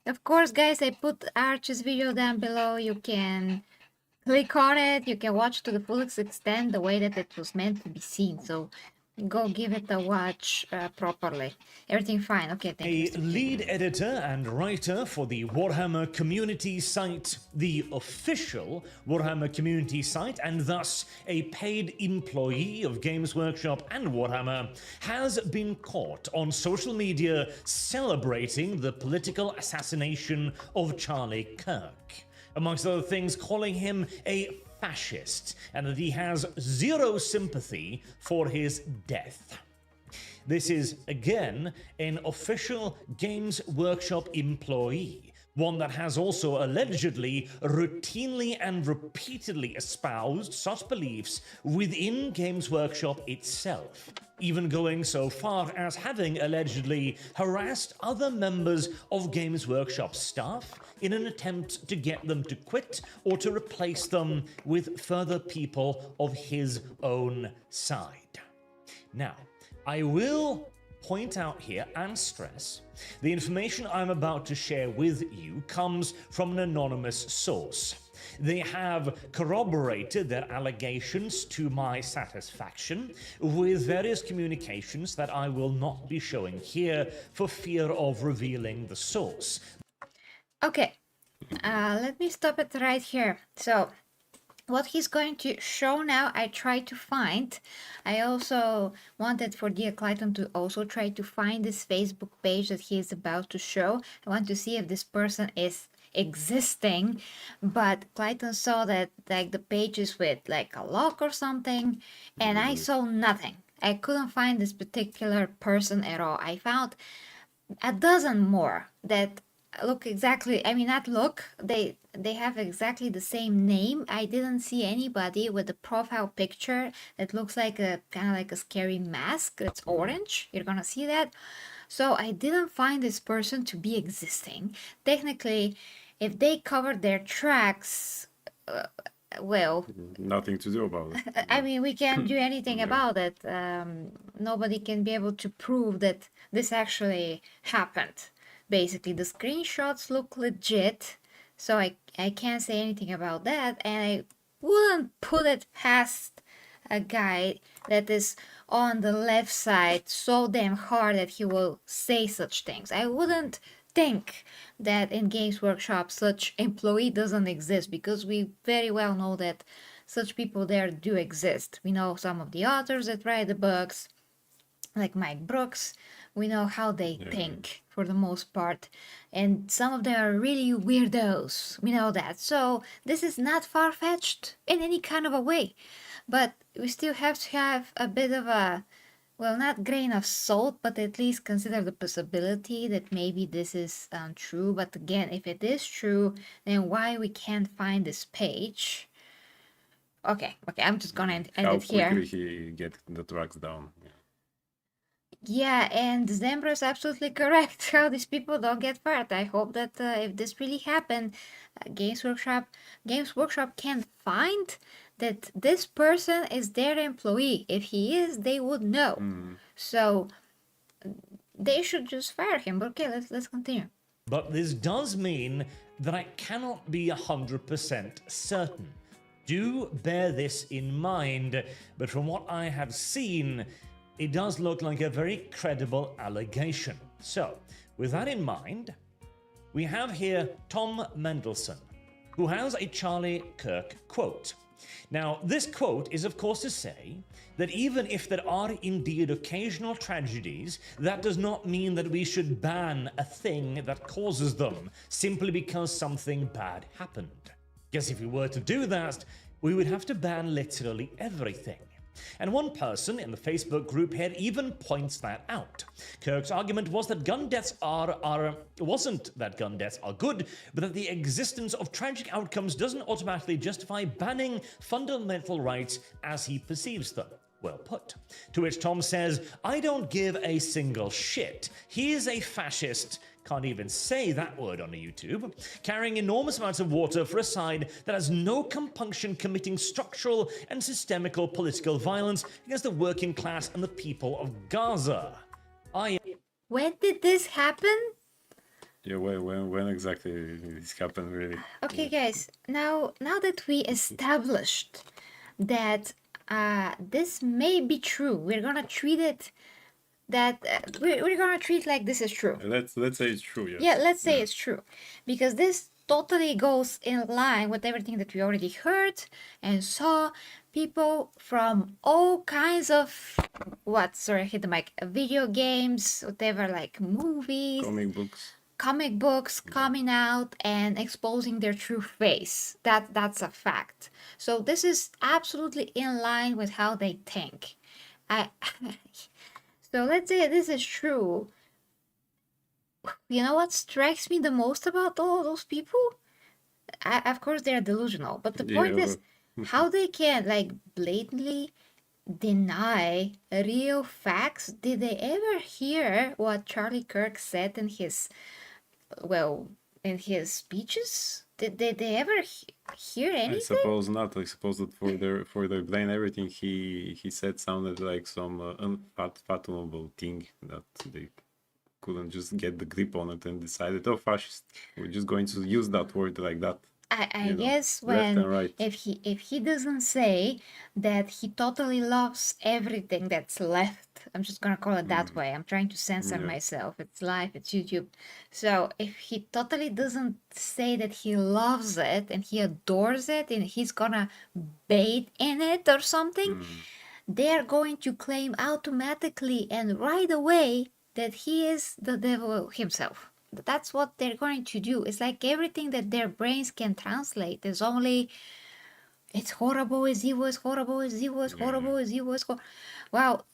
Of course, guys, I put Arch's video down below. You can click on it. You can watch to the fullest extent the way that it was meant to be seen. So go give it a watch properly. Everything fine. Okay, thank you. A lead editor and writer for the Warhammer community site, the official Warhammer community site, and thus a paid employee of Games Workshop and Warhammer, has been caught on social media celebrating the political assassination of Charlie Kirk. Amongst other things, calling him a fascist, and that he has zero sympathy for his death. This is, again, an official Games Workshop employee, one that has also allegedly routinely and repeatedly espoused such beliefs within Games Workshop itself, even going so far as having allegedly harassed other members of Games Workshop staff in an attempt to get them to quit or to replace them with further people of his own side. Now, I will point out here and stress the information I'm about to share with you comes from an anonymous source. They have corroborated their allegations to my satisfaction with various communications that I will not be showing here for fear of revealing the source. Okay, let me stop it right here. So, what he's going to show now, I tried to find. I also wanted for dear Clayton to also try to find this Facebook page that he is about to show. I want to see if this person is existing, but Clayton saw that like the page is with like a lock or something, and I saw nothing. I couldn't find this particular person at all. I found a dozen more that look exactly, I mean not look, they have exactly the same name. I didn't see anybody with a profile picture that looks like a kind of like a scary mask that's orange. You're gonna see that. So I didn't find this person to be existing. Technically, if they covered their tracks, well, nothing to do about it. I mean, we can't do anything about it. Nobody can be able to prove that this actually happened. Basically, the screenshots look legit, so I can't say anything about that, and I wouldn't put it past a guy that is on the left side so damn hard that he will say such things. I wouldn't think that in Games Workshop such employee doesn't exist, because we very well know that such people there do exist. We know some of the authors that write the books, like Mike Brooks. We know how they think for the most part, and some of them are really weirdos. We know that. So this is not far-fetched in any kind of a way, but we still have to have a bit of a, well, not grain of salt, but at least consider the possibility that maybe this is untrue. But again, if it is true, then why we can't find this page? Okay, I'm just gonna end it here. How quickly he get the tracks down. Yeah, and Zembra is absolutely correct. How these people don't get fired. I hope that if this really happened, Games Workshop can find that this person is their employee. If he is, they would know. So they should just fire him. But okay, let's continue. But this does mean that I cannot be 100% certain. Do bear this in mind, but from what I have seen, it does look like a very credible allegation. So, with that in mind, we have here Tom Mendelson, who has a Charlie Kirk quote. Now, this quote is of course to say that even if there are indeed occasional tragedies, that does not mean that we should ban a thing that causes them simply because something bad happened. Guess if we were to do that, we would have to ban literally everything. And one person in the Facebook group here even points that out. Kirk's argument was that gun deaths wasn't that gun deaths are good, but that the existence of tragic outcomes doesn't automatically justify banning fundamental rights as he perceives them. Well put. To which Tom says, I don't give a single shit. He is a fascist. Can't even say that word on a YouTube, carrying enormous amounts of water for a side that has no compunction committing structural and systemical political violence against the working class and the people of Gaza. When did this happen? Yeah, when exactly this happened, really? Okay, guys. Now that we established that this may be true, we're gonna treat it that we're gonna treat like this is true. Let's say it's true, yes. Yeah, let's say it's true. Because this totally goes in line with everything that we already heard and saw. People from all kinds of sorry, I hit the mic. Video games, whatever, like movies, Comic books. coming out and exposing their true face. That's a fact. So this is absolutely in line with how they think. I so let's say this is true. You know what strikes me the most about all those people? Of course, they're delusional, but the point is how they can like blatantly deny real facts. Did they ever hear what Charlie Kirk said in his, well, in his speeches? Did they ever hear anything? I suppose not. I suppose that for their brain, everything he said sounded like some unfathomable thing that they couldn't just get the grip on it and decided, oh, fascist. We're just going to use that word like that. I guess left and when right. if he doesn't say that he totally loves everything that's left, I'm just gonna call it that way. I'm trying to censor myself. It's live, it's YouTube. So if he totally doesn't say that he loves it and he adores it and he's gonna bathe in it or something, they're going to claim automatically and right away that he is the devil himself. That's what they're going to do. It's like everything that their brains can translate is only it's horrible, it's evil, it's horrible, it's evil, it's horrible, it's evil, it's horrible. Wow,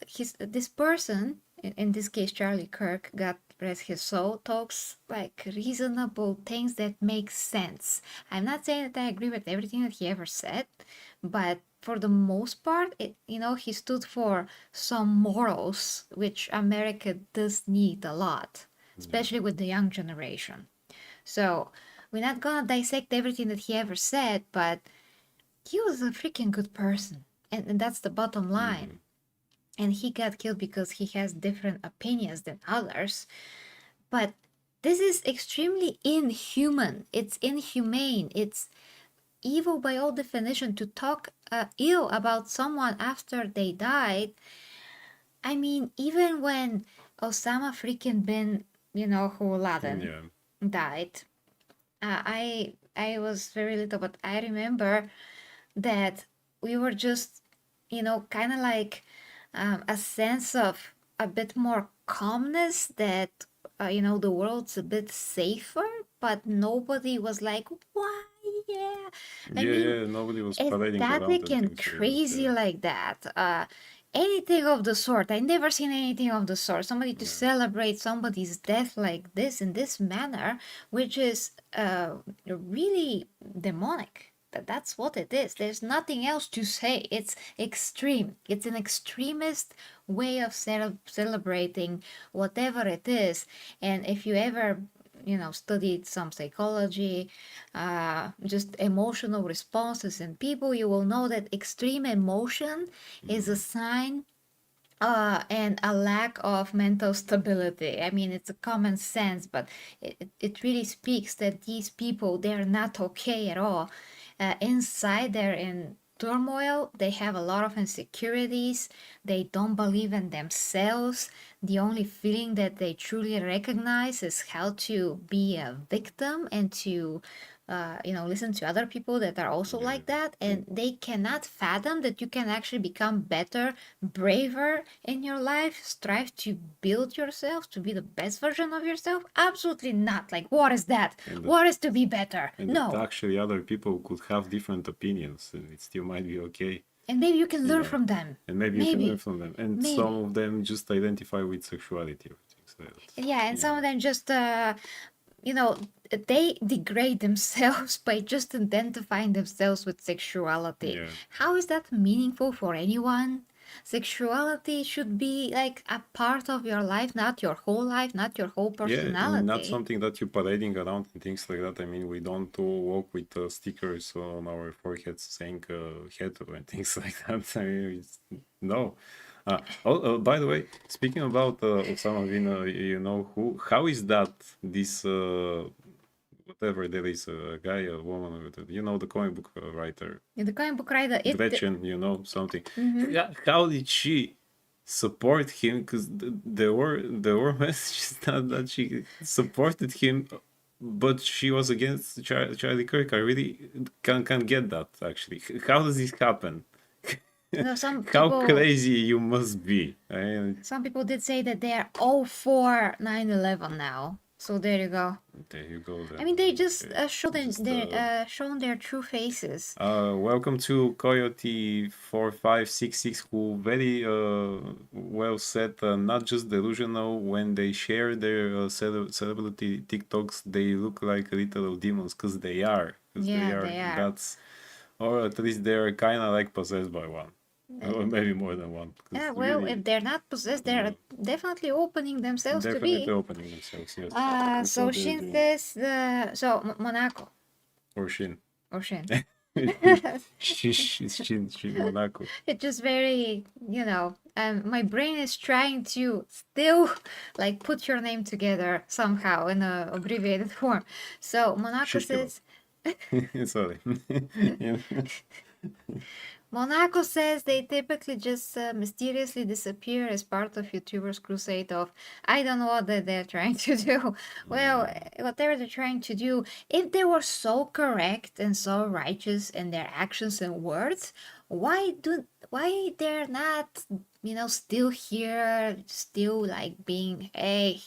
this person, in this case Charlie Kirk, God rest his soul, talks like reasonable things that make sense. I'm not saying that I agree with everything that he ever said, but for the most part, he stood for some morals which America does need a lot, especially with the young generation. So we're not gonna dissect everything that he ever said, but he was a freaking good person. And that's the bottom line. And he got killed because he has different opinions than others. But this is extremely inhuman. It's inhumane. It's evil by all definition to talk ill about someone after they died. I mean, even when Osama freaking bin, Laden died, I was very little, but I remember that we were just, kind of like a sense of a bit more calmness that, the world's a bit safer, but nobody was like, why? Yeah. Nobody was parading around Ecstatic and crazy like that. Anything of the sort. I never seen anything of the sort. Somebody to celebrate somebody's death like this in this manner, which is really demonic. That's what it is. There's nothing else to say. It's extreme. It's an extremist way of celebrating whatever it is. And if you ever studied some psychology, just emotional responses in people, you will know that extreme emotion is a sign and a lack of mental stability. I mean, it's a common sense, but it really speaks that these people, they're not okay at all. Inside, they're in turmoil. They have a lot of insecurities. They don't believe in themselves. The only feeling that they truly recognize is how to be a victim and to listen to other people that are also like that, and they cannot fathom that you can actually become better, braver in your life, strive to build yourself to be the best version of yourself. Absolutely not. Like, what is that? What is to be better? And no. that actually other people could have different opinions and it still might be okay. And maybe you can learn from them. And maybe you can learn from them. And some of them just identify with sexuality or things like that. Yeah, and some of them just they degrade themselves by just identifying themselves with sexuality. Yeah. How is that meaningful for anyone? Sexuality should be like a part of your life, not your whole life, not your whole personality. Yeah, not something that you're parading around and things like that. I mean, we don't all walk with stickers on our foreheads saying hetero and things like that. I mean, no. By the way, speaking about Osama bin, you know who? How is that this whatever there is a guy, a woman, you know, the comic book writer, The comic book writer, Gretchen, you know something. Yeah, how did she support him? Because there were messages that she supported him, but she was against Charlie Kirk. I really can't get that actually. How does this happen? some How people crazy you must be. I mean, some people did say that they are all for 9/11 now. So there you go. there you go then. I mean, they just Okay. shown their true faces. Welcome to Coyote 4566, who very well said, not just delusional. When they share their celebrity TikToks, they look like little demons, because they are. 'Cause Yeah, they are. That's, or at least they're kind of like possessed by one, or maybe more than one. 'Cause Yeah, well, really, if they're not possessed, they're definitely opening themselves to definitely be. opening themselves. Yes. That's So what they're Shin doing. says Monaco Or Shin. or Shin. Shin Monaco. It's just very, my brain is trying to still like put your name together somehow in a abbreviated form. So Monaco Shish kebab. says Sorry. Yeah. Monaco says they typically just mysteriously disappear as part of YouTubers' crusade of I don't know what that they're trying to do. Well, whatever they're trying to do, if they were so correct and so righteous in their actions and words, why they're not, still here, still like being, hey,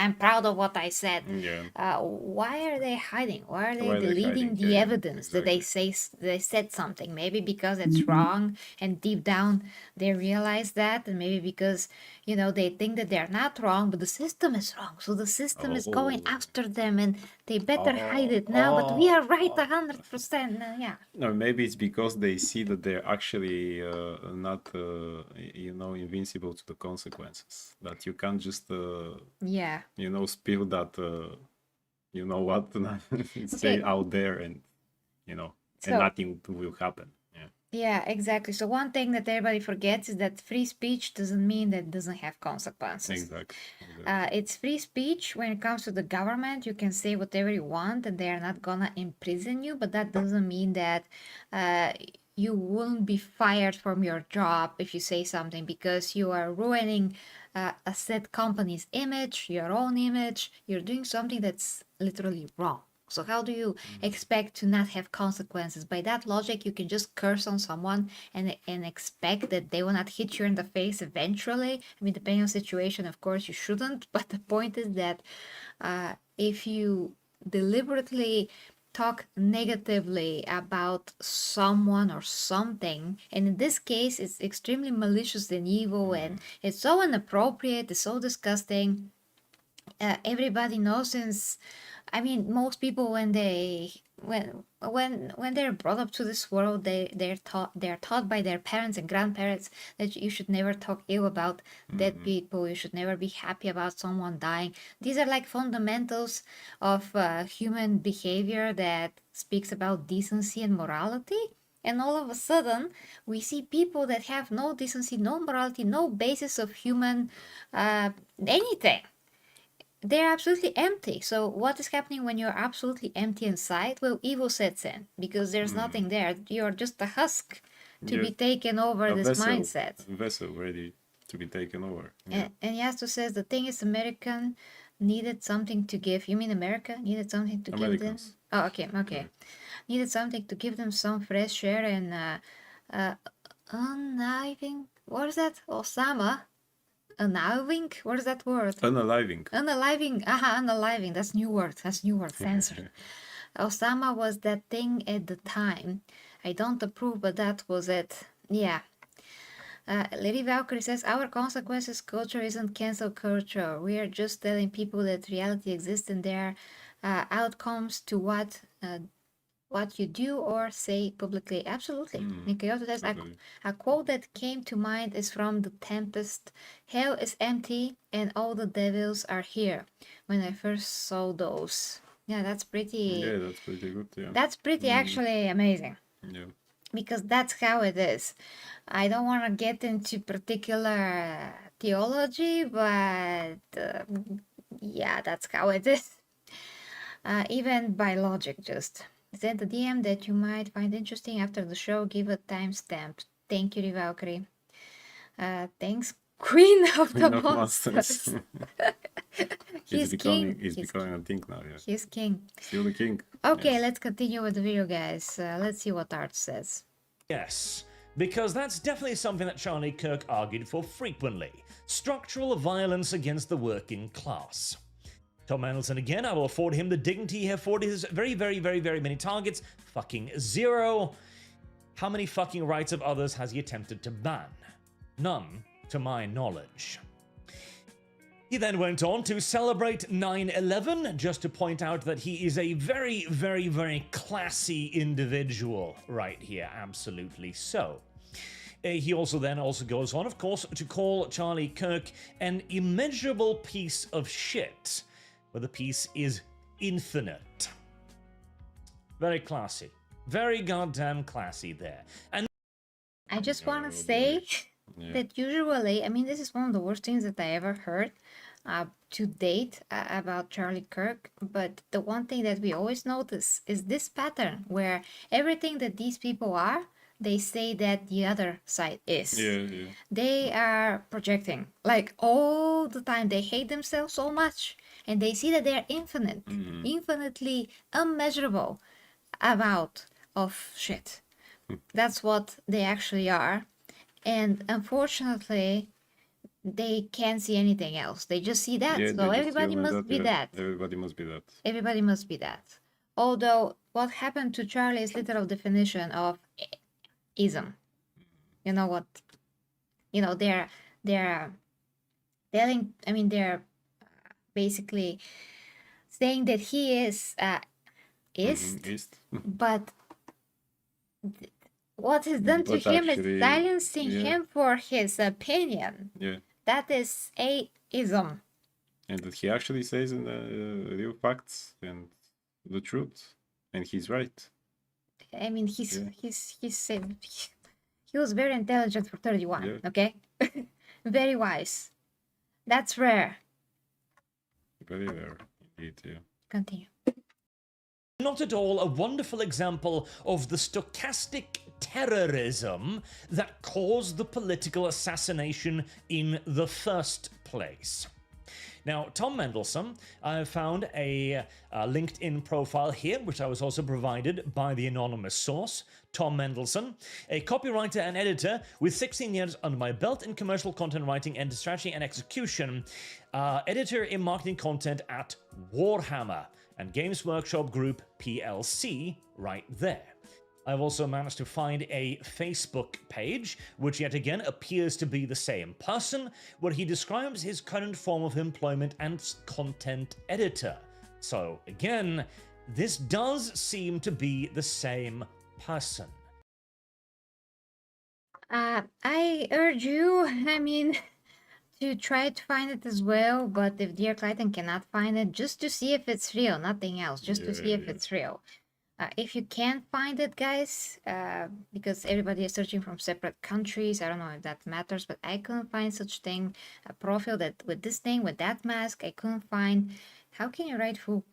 I'm proud of what I said. Yeah. Why are they hiding? Why are they Why are they deleting hiding? the Yeah, evidence that they say they said something? Maybe because it's wrong, and deep down they realize that, and maybe because they think that they're not wrong, but the system is wrong. So the system is going Oh. after them, and they better hide it now. But we are right 100%. Yeah. Or maybe it's because they see that they're actually not, invincible to the consequences. That you can't just, Yeah. spill that, what, say out there, and, and So nothing will happen. Yeah. yeah, exactly. So one thing that everybody forgets is that free speech doesn't mean that it doesn't have consequences. Exactly. It's free speech when it comes to the government. You can say whatever you want and they are not gonna imprison you, but that doesn't mean that you won't be fired from your job if you say something because you are ruining a said company's image, your own image. You're doing something that's literally wrong. So how do you expect to not have consequences? By that logic, you can just curse on someone and expect that they will not hit you in the face eventually. I mean, depending on the situation, of course, you shouldn't. But the point is that if you deliberately talk negatively about someone or something, and in this case, it's extremely malicious and evil, and it's so inappropriate, it's so disgusting. Everybody knows since most people when they're brought up to this world, they're taught by their parents and grandparents that you should never talk ill about dead people. You should never be happy about someone dying. These are like fundamentals of human behavior that speaks about decency and morality. And all of a sudden, we see people that have no decency, no morality, no basis of human anything. They're absolutely empty. So what is happening when you're absolutely empty inside? Well, evil sets in because there's nothing there. You're just a husk to be taken over this mindset. A vessel ready to be taken over. Yeah. And Yasto says the thing is American needed something to give. You mean America needed something to give them? Oh, okay. Yeah. Needed something to give them some fresh air and unaliving. What is that? Osama. Unaliving? What is that word? Unaliving. Unaliving. Unaliving. That's new word. Censored. Osama was that thing at the time. I don't approve, but that was it. Yeah. Lady Valkyrie says, our consequences culture isn't cancel culture. We are just telling people that reality exists and there are outcomes to what you do or say publicly. Absolutely. Nikayoto says, a quote that came to mind is from The Tempest. Hell is empty and all the devils are here. When I first saw those. Yeah, that's pretty... Yeah, that's pretty good, yeah. That's pretty actually amazing. Yeah. because that's how it is. I don't want to get into particular theology, but yeah, that's how it is. Even by logic, just send a DM that you might find interesting after the show. Give a timestamp. Thank you, Valkyrie. Thanks, Queen of the Queen of Monsters. He's king. He's becoming a thing now, yeah. He's king. Still the king. Okay, yes. let's continue with the video, guys. Let's see what Art says. Yes, because that's definitely something that Charlie Kirk argued for frequently. Structural violence against the working class. Tom Mendelson again, I will afford him the dignity he afforded his very many targets. Fucking 0. How many fucking rights of others has he attempted to ban? None, to my knowledge. He then went on to celebrate 9/11, just to point out that he is a very classy individual right here, absolutely so. He also goes on, of course, to call Charlie Kirk an immeasurable piece of shit, where the piece is infinite. Very classy. Very goddamn classy there. And I just want to say that usually, I mean, this is one of the worst things that I ever heard to date about Charlie Kirk, but the one thing that we always notice is this pattern where everything that these people are, they say that the other side is. Yeah. They are projecting, like, all the time. They hate themselves so much, and they see that they're infinite, infinitely unmeasurable amount of shit. That's what they actually are. And unfortunately, they can't see anything else. They just see that. Yeah, So everybody must be that. Everybody must be that. Everybody must be that. Although what happened to Charlie is literal definition of ism. You know what? You know, they're telling, I mean, they're basically saying that he is East. but what is done to But him actually, is silencing yeah. him for his opinion. Yeah. That is a ism. And that he actually says in the real facts and the truth. And he's right. I mean, he was very intelligent for 31. Yeah. Okay, very wise. That's rare. Very rare, indeed, yeah. Continue. not at all a wonderful example of the stochastic terrorism that caused the political assassination in the first place. Now, Tom Mendelson, I found a LinkedIn profile here, which I was also provided by the anonymous source, Tom Mendelson, a copywriter and editor with 16 years under my belt in commercial content writing and strategy and execution, editor in marketing content at Warhammer and Games Workshop Group PLC right there. I've also managed to find a Facebook page, which yet again appears to be the same person, where he describes his current form of employment as content editor. So again, this does seem to be the same person. I urge you, to try to find it as well, but if Dear Clayton cannot find it, just to see if it's real, nothing else, just to see if it's real. If you can't find it, guys, because everybody is searching from separate countries, I don't know if that matters, but I couldn't find such thing, a profile that with this thing, with that mask, I couldn't find. How can you write fool?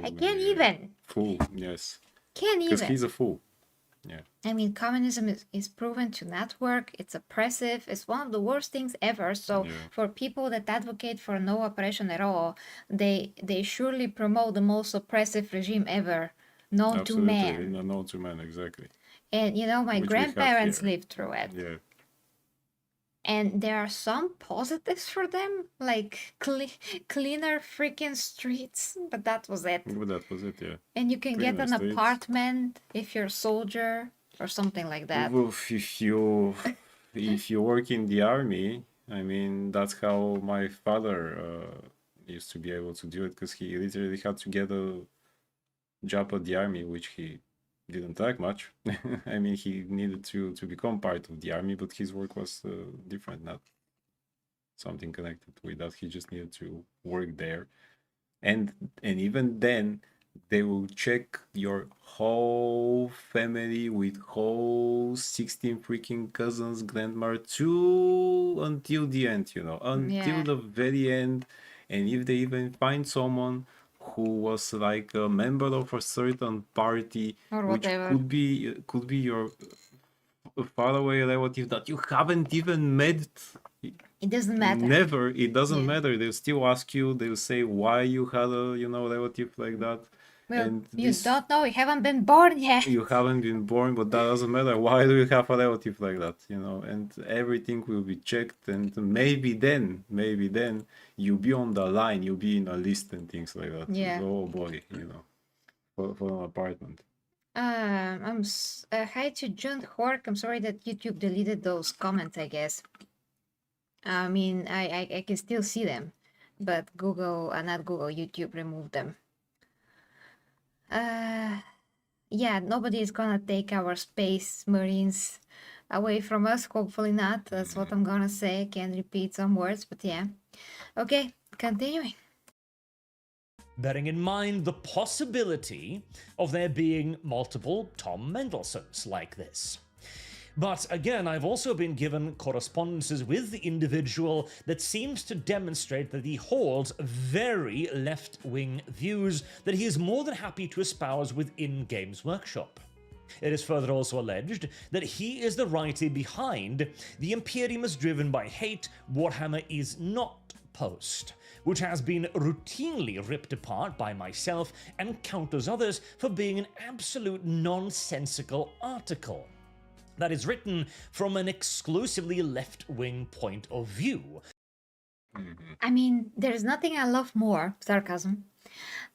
I can't even. Fool, yes. Can't even. Because he's a fool. Yeah. I mean, communism is proven to not work. It's oppressive. It's one of the worst things ever. So for people that advocate for no oppression at all, they surely promote the most oppressive regime ever known to man. Known to man, exactly. And you know, my Which grandparents lived through it. Yeah. And there are some positives for them, like cleaner freaking streets, but that was it. But that was it, yeah. And you can get Cleaner an streets. apartment if you're a soldier or something like that. Well, if you work in the army, I mean, that's how my father used to be able to do it, because he literally had to get a job at the army, which he didn't like much. I mean, he needed to become part of the army, but his work was different, not something connected with that. He just needed to work there, and even then, they will check your whole family with whole 16 freaking cousins, grandma, too, until the end, until Yeah. the very end. And if they even find someone who was like a member of a certain party, Or which whatever. could be your faraway relative that you haven't even met. It doesn't matter. Never, it doesn't Yeah. matter. They'll still ask you, they'll say why you had a, relative like that. Well, And you this, don't know. You haven't been born yet. you haven't been born, but that doesn't matter. Why do you have a relative like that? And everything will be checked. And maybe then you'll be on the line, you'll be in a list and things like that. Yeah. Oh boy, for an apartment. Hi to John Hork. I'm sorry that YouTube deleted those comments, I guess. I mean, I can still see them, but not Google, YouTube removed them. Yeah, nobody is gonna take our space marines away from us. Hopefully not. That's what I'm gonna say. I can repeat some words, but yeah. Okay, continuing. Bearing in mind the possibility of there being multiple Tom Mendelsons like this. But again, I've also been given correspondences with the individual that seems to demonstrate that he holds very left-wing views that he is more than happy to espouse within Games Workshop. It is further also alleged that he is the writer behind the Imperium is driven by hate, Warhammer is not post, which has been routinely ripped apart by myself and countless others for being an absolute nonsensical article that is written from an exclusively left-wing point of view. I mean, there's nothing I love more, sarcasm,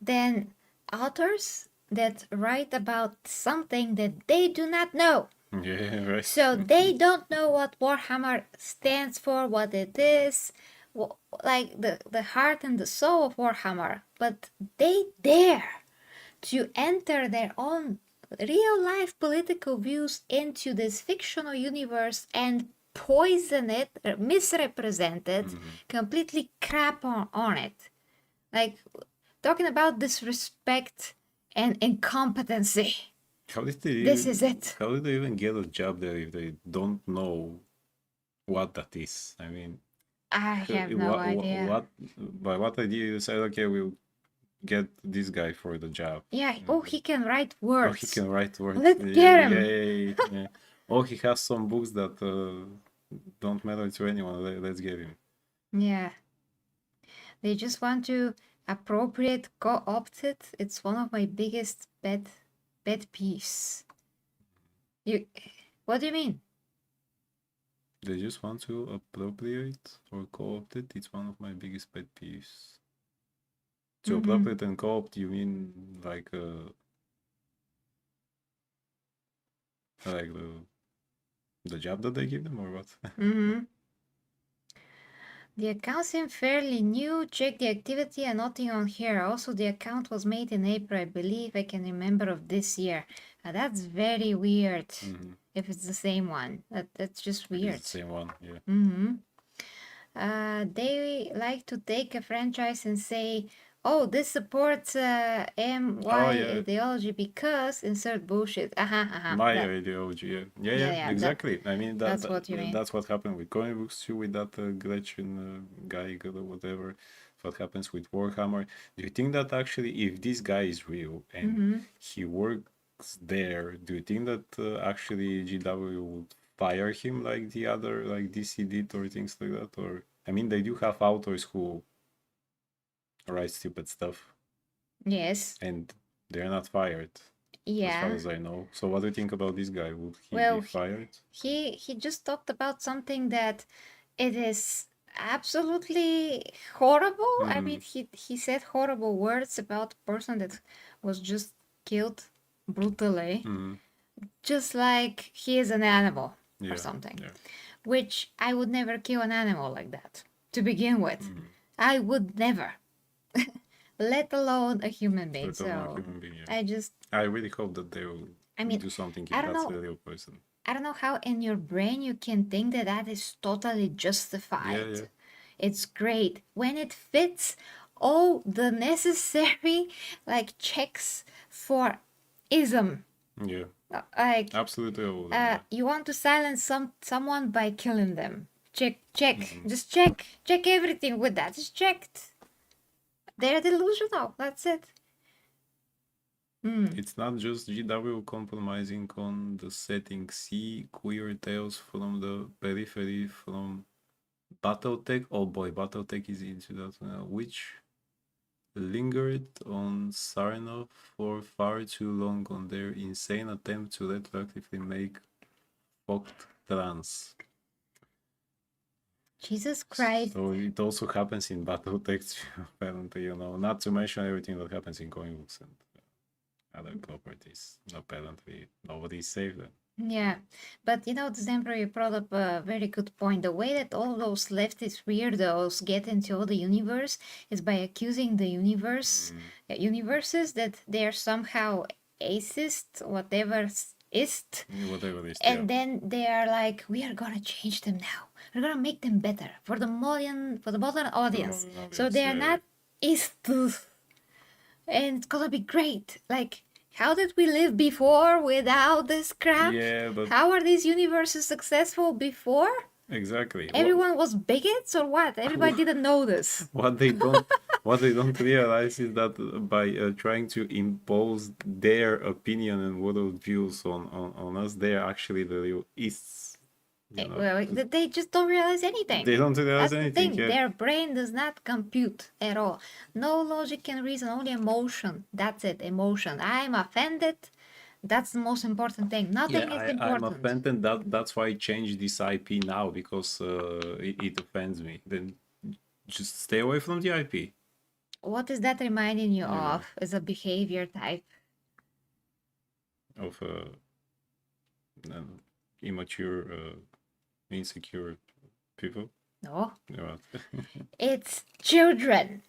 than authors that write about something that they do not know. Yeah, right. So they don't know what Warhammer stands for, what it is, like the heart and the soul of Warhammer, but they dare to enter their own real life political views into this fictional universe and poison it, or misrepresent it, completely crap on it. Like, talking about disrespect and incompetency. How did they This even, is it. How did they even get a job there if they don't know what that is? I mean, I have no idea. By what idea you decide, okay, we'll get this guy for the job? Yeah, oh, he can write Oh, words. he can write words. Let's get him. Yay. Yeah. Oh, he has some books that don't matter to anyone. Let's get him. Yeah. They just want to appropriate co-opt it. It's one of my biggest pet peeves. What do you mean? They just want to appropriate or co-opt it. It's one of my biggest pet peeves. To appropriate and co-opt, you mean like the job that they give them, or what? The account seemed fairly new. Check the activity and nothing on here. Also, the account was made in April, I believe. I can remember of this year. That's very weird. If it's the same one, that's just weird. It's the same one, yeah. They like to take a franchise and say, oh, this supports MY ideology because insert bullshit. My ideology, yeah, exactly. I mean, that's what you mean. That's what happened with comic books too, with that Gretchen guy, or whatever. What happens with Warhammer? Do you think that actually, if this guy is real and he works there, do you think that actually GW would fire him like the other, like DC did, or things like that? Or, I mean, they do have authors who write stupid stuff. Yes. And they're not fired. Yeah. As far as I know. So what do you think about this guy? Would he be fired? He just talked about something that it is absolutely horrible. I mean, he said horrible words about a person that was just killed brutally. Just like he is an animal or something. Yeah. Which I would never kill an animal like that to begin with. I would never. Let alone a human being. I really hope that they will do something if that's a real person. I don't know how in your brain you can think that is totally justified. Yeah. It's great. When it fits all the necessary like checks for ism. Yeah, Like absolutely all of them. Yeah. you want to silence someone by killing them. Check, just check everything with that. Just checked. They're delusional. That's it. It's not just GW compromising on the setting. See queer tales from the periphery, from Battletech. Oh boy, Battletech is into that. Which lingered on Sarnov for far too long on their insane attempt to retroactively make fucked trans. Jesus Christ. So it also happens in Battletech, apparently, you know, not to mention everything that happens in comic books and other properties. Apparently, nobody is safe then. Yeah, but you know, December, you brought up a very good point. The way that all those leftist weirdos get into all the universe is by accusing the universes that they're somehow atheist, whatever ist, Whatever it is. and Yeah. then they are like, we are gonna change them now. We're gonna make them better for the modern audience. So audience, they are yeah. not istus, and it's gonna be great. Like, how did we live before without this crap? Yeah, but How are these universes successful before? exactly. Everyone was bigots or what? Everybody didn't know this. What they don't realize is that by trying to impose their opinion and world views on us, they're actually the real ists. You know? Well, they just don't realize anything. They don't realize That's the anything. thing. Yeah. Their brain does not compute at all. No logic and reason, only emotion. That's it, emotion. I'm offended. That's the most important thing. Nothing is I'm important. offended. That's why I changed this IP now, because it offends me. Then just stay away from the IP. What is that reminding you of as a behavior type? Of immature, insecure people. No, Yeah. it's children.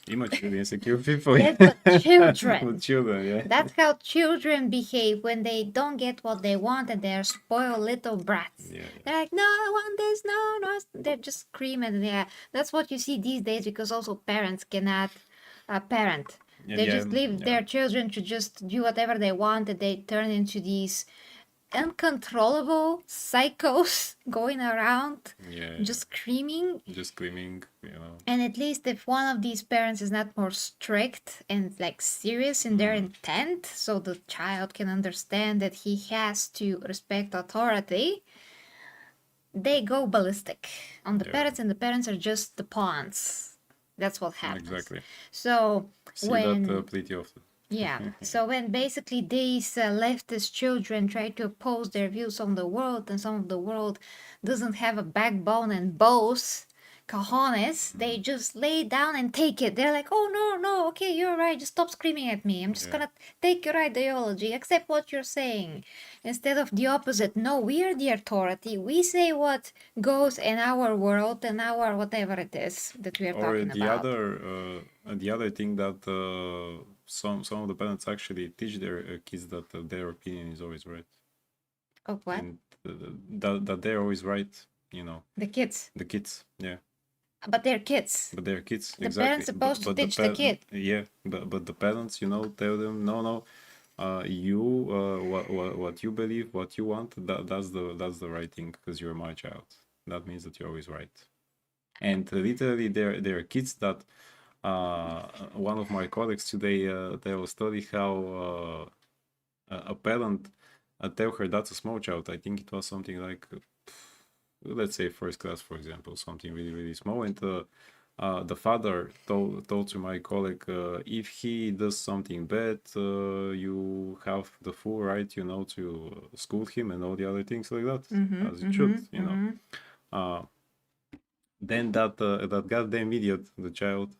Immature, insecure people. Yes, but children. With children, yeah. That's how children behave when they don't get what they want and they're spoiled little brats. Yeah. They're like, no, I want this, no. They're just screaming. Yeah, that's what you see these days because also parents cannot parent. They just leave their children to just do whatever they want and they turn into these uncontrollable psychos going around just screaming. Just screaming, you know. And at least if one of these parents is not more strict and like serious in their intent, so the child can understand that he has to respect authority, they go ballistic on the parents, and the parents are just the pawns. That's what happens. Exactly. So See when that pretty often. yeah, so when basically these leftist children try to oppose their views on the world, and some of the world doesn't have a backbone and boasts, cojones, they just lay down and take it. They're like, oh no, okay, you're right, just stop screaming at me. I'm just gonna take your ideology, accept what you're saying. Instead of the opposite, no, we are the authority. We say what goes in our world and our whatever it is that we are talking about. The other thing that some of the parents actually teach their kids that their opinion is always right. Oh, what? And that they're always right, you know. The kids. The kids, yeah. But they're kids. But they're kids, The exactly. parents supposed to teach the kid. Yeah, but the parents, you know, tell them no. What you believe, what you want, that's the right thing because you're my child. That means that you're always right. And literally, there are kids that. One of my colleagues today tell a story how a parent tell her that's a small child. I think it was something like, let's say first class, for example, something really, really small. And the father told to my colleague, if he does something bad, you have the full right, you know, to scold him and all the other things like that, as you should, you know. Then that goddamn idiot, the child,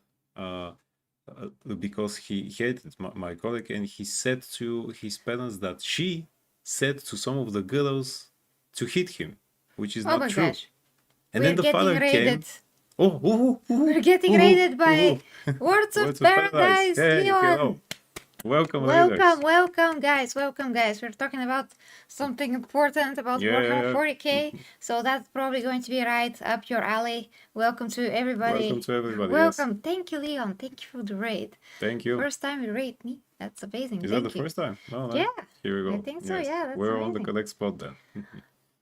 because he hated my colleague, and he said to his parents that she said to some of the girls to hit him, which is not true. Gosh. And We're then the getting father raided. came. We're getting raided by Words of Paradise, Hey, Leon. hello. Welcome, raiders. Welcome, guys. Welcome, guys. We're talking about something important about Warhammer 40K, so that's probably going to be right up your alley. Welcome to everybody. Welcome to everybody. Welcome. Yes. Thank you, Leon. Thank you for the raid. Thank you. First time you raid me. That's amazing. Is Thank that the you. first time? Oh, nice. Yeah. Here we go. I think so. Yes. Yeah, that's We're amazing. on the correct spot then.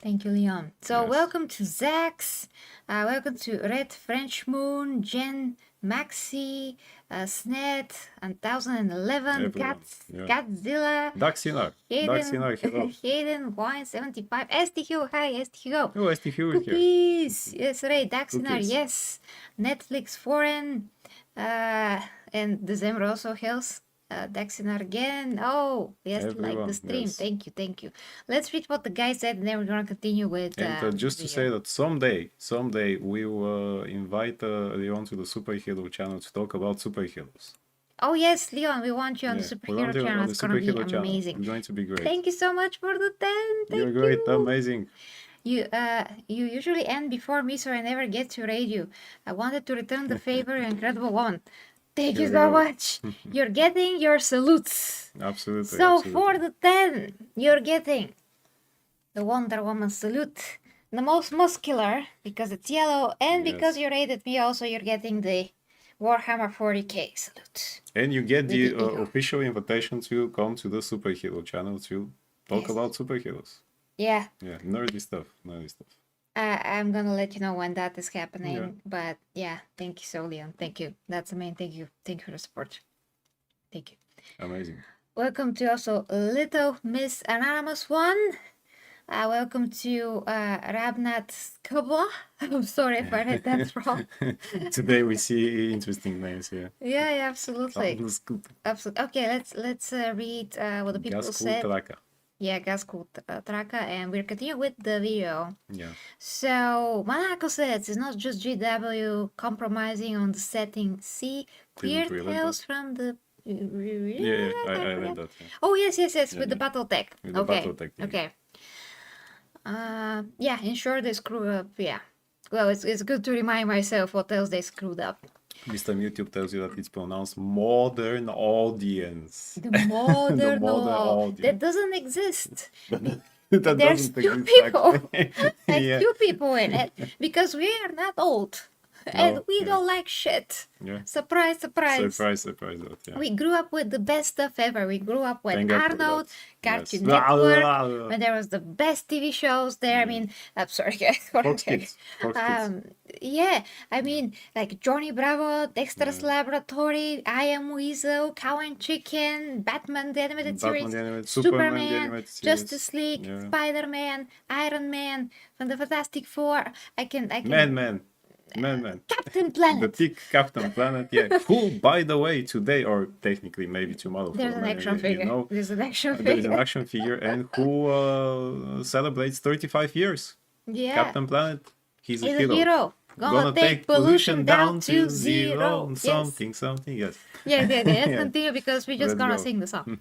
Thank you, Leon. So Yes. welcome to Zax, welcome to Red French Moon, Jen, Maxi, Snet, 1011, Everyone, yeah. Catzilla, Daxinar. Daxinar, hello. Hayden, Wine75, STQ, hi, STQ. Oh, STQ is here. Cookies, yes, Ray, Daxinar, Cookies. yes, Netflix Foreign, and December also helps. Daxinar again. Oh, yes, like Everyone, the stream. yes. Thank you. Let's read what the guy said, and then we're gonna continue with. And just to say video. that someday we will invite Leon to the superhero channel to talk about superheroes. Oh yes, Leon, we want you on the Yeah, we superhero want you channel. on the It's gonna be superhero channel. amazing. It's going to be great. Thank you so much for the 10. Thank You're great, you. amazing. You usually end before me, so I never get to raid you. I wanted to return the favor, you incredible one. Thank you Here so we go. much. You're getting your salutes. Absolutely. So absolutely. for the 10, you're getting the Wonder Woman salute, the most muscular because it's yellow, and because Yes. you raided me, also you're getting the Warhammer 40K salute. And you get the With the ego. official invitation to come to the superhero channel to talk Yes. about superheroes. Yeah, Yeah, nerdy stuff. Nerdy stuff. I'm gonna let you know when that is happening. Yeah. But yeah, thank you so, Leon. Thank you. That's the main. Thank you. Thank you for the support. Thank you. Amazing. Welcome to also Little Miss Anonymous One. Welcome to Rabnat Skubla. I'm sorry if I read that wrong. Today we see interesting names here. Yeah, absolutely. Gasku Absolutely. Okay, let's read what the people said. Traka. Yeah, Gasku Traka, and we're continuing with the video. Yeah. So, Manako says it's not just GW compromising on the setting C. Clear Didn't realize tales from the. Yeah, I read that. Yeah. Oh, yes, with Yeah. the battle tech. With the Okay. battle tech, yeah. Okay. Yeah, in short, they screw up. Yeah. Well, it's good to remind myself what else they screwed up. This time YouTube tells you that it's pronounced modern audience. The modern, modern that audience. doesn't exist. that There's doesn't two exist, people. actually. Like Yeah. few people in it because we are not old and No, we yeah. don't like shit. Yeah. Surprise, surprise. Surprise. Yeah. We grew up with the best stuff ever. We grew up with Thank God for Arnold, that. Cartoon Yes. Network, when there was the best TV shows there. I mean, I'm sorry, guys. Fox Kids. Fox Kids. Yeah, I mean, like Johnny Bravo, Dexter's Laboratory, I Am Weasel, Cow and Chicken, Batman the Animated Batman Series, the Animated- Superman the Animated Series. Justice League, Yeah. Spider-Man, Iron Man, from the Fantastic Four. I can. Man. Captain The Planet. thick Captain Planet, yeah. Who, by the way, today, or technically maybe tomorrow, There's for an many, action you figure. know, There's an action there is an figure. action figure, and who celebrates 35 years. Yeah. Captain Planet, he's a He's hero. a hero. Gonna take pollution down to zero. Yes. Something, yes. Yeah. Let's Yeah. continue because we just Let's gonna go. sing the song.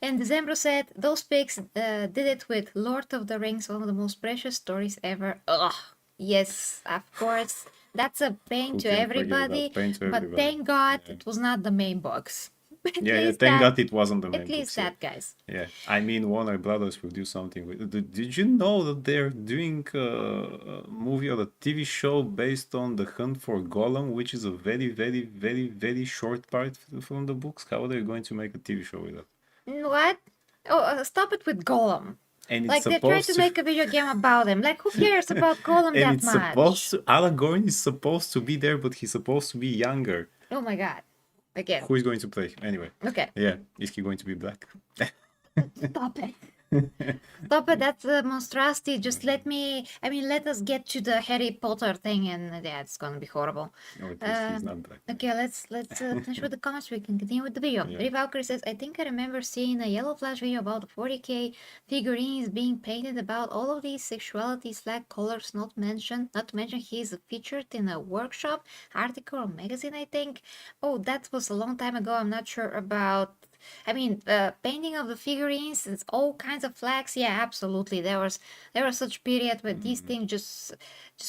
And December said, those pigs did it with Lord of the Rings, one of the most precious stories ever. Ugh. Yes, of course. That's a pain Who to can forget everybody. that? Pain to But everybody. thank God Yeah. it was not the main box. Yeah, thank God it wasn't the main At least book, so- that, guys. Yeah, I mean, Warner Brothers will do something with. Did you know that they're doing a movie or a TV show based on the Hunt for Gollum, which is a very short part from the books? How are they going to make a TV show with that? What? Oh, stop it with Gollum. And Like, they tried to make a video game about him. Like, who cares about Gollum and that it's much? supposed to. Aragorn is supposed to be there, but he's supposed to be younger. Oh my God. Again. Who is going to play him? Anyway, Okay. yeah, is he going to be black? Stop it. Stop it. That's a monstrosity. Just let us get to the Harry Potter thing, and yeah, it's gonna be horrible. Or at least he's not black. Okay, let's finish with the comments. We can continue with the video. Yeah. Ray Valkyrie says, I think I remember seeing a Yellow Flash video about the 40k figurines being painted about all of these sexuality / colors not to mention he's featured in a workshop article or magazine, I think. Oh, that was a long time ago. I'm not sure about I mean, painting of the figurines and all kinds of flags. Yeah, absolutely. There was such period where these things just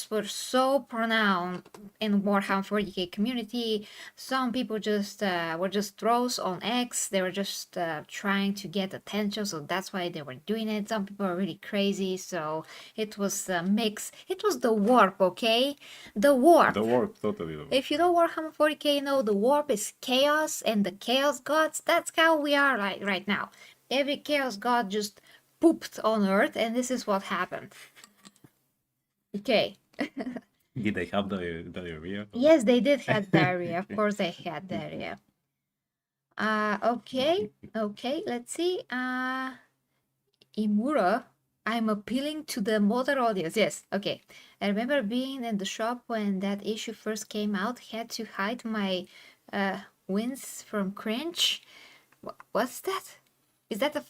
were so pronounced in Warhammer 40K community. Some people just were just throws on X. They were just trying to get attention, so that's why they were doing it. Some people are really crazy, so it was a mix. It was the warp, okay? The warp. The warp, totally the warp. If you know Warhammer 40K, you know the warp is chaos and the chaos gods. That's how we are right now. Every chaos god just pooped on Earth, and this is what happened. Okay. Did they have the diarrhea? Yes, they did have diarrhea. Of course, they had diarrhea. Okay. Let's see. Imura, I'm appealing to the modern audience. Yes, okay. I remember being in the shop when that issue first came out. Had to hide my wins from cringe. What's that? Is that a?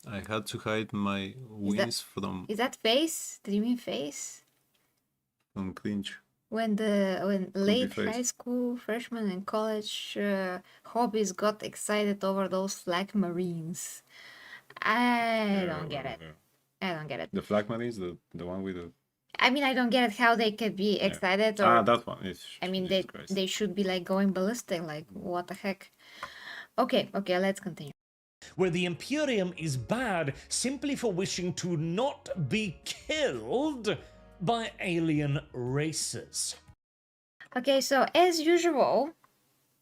I had to hide my wins from Is that face? Did you mean face? cringe. When late face. high school freshmen and college hobbies got excited over those flag marines. I don't get it. I don't get it. The flag marines, the one with the. I mean, I don't get it how they could be excited or. That one is. I mean, Jesus Christ. they should be like going ballistic. Like what the heck? Okay, let's continue. Where the Imperium is bad simply for wishing to not be killed by alien races. Okay, so as usual,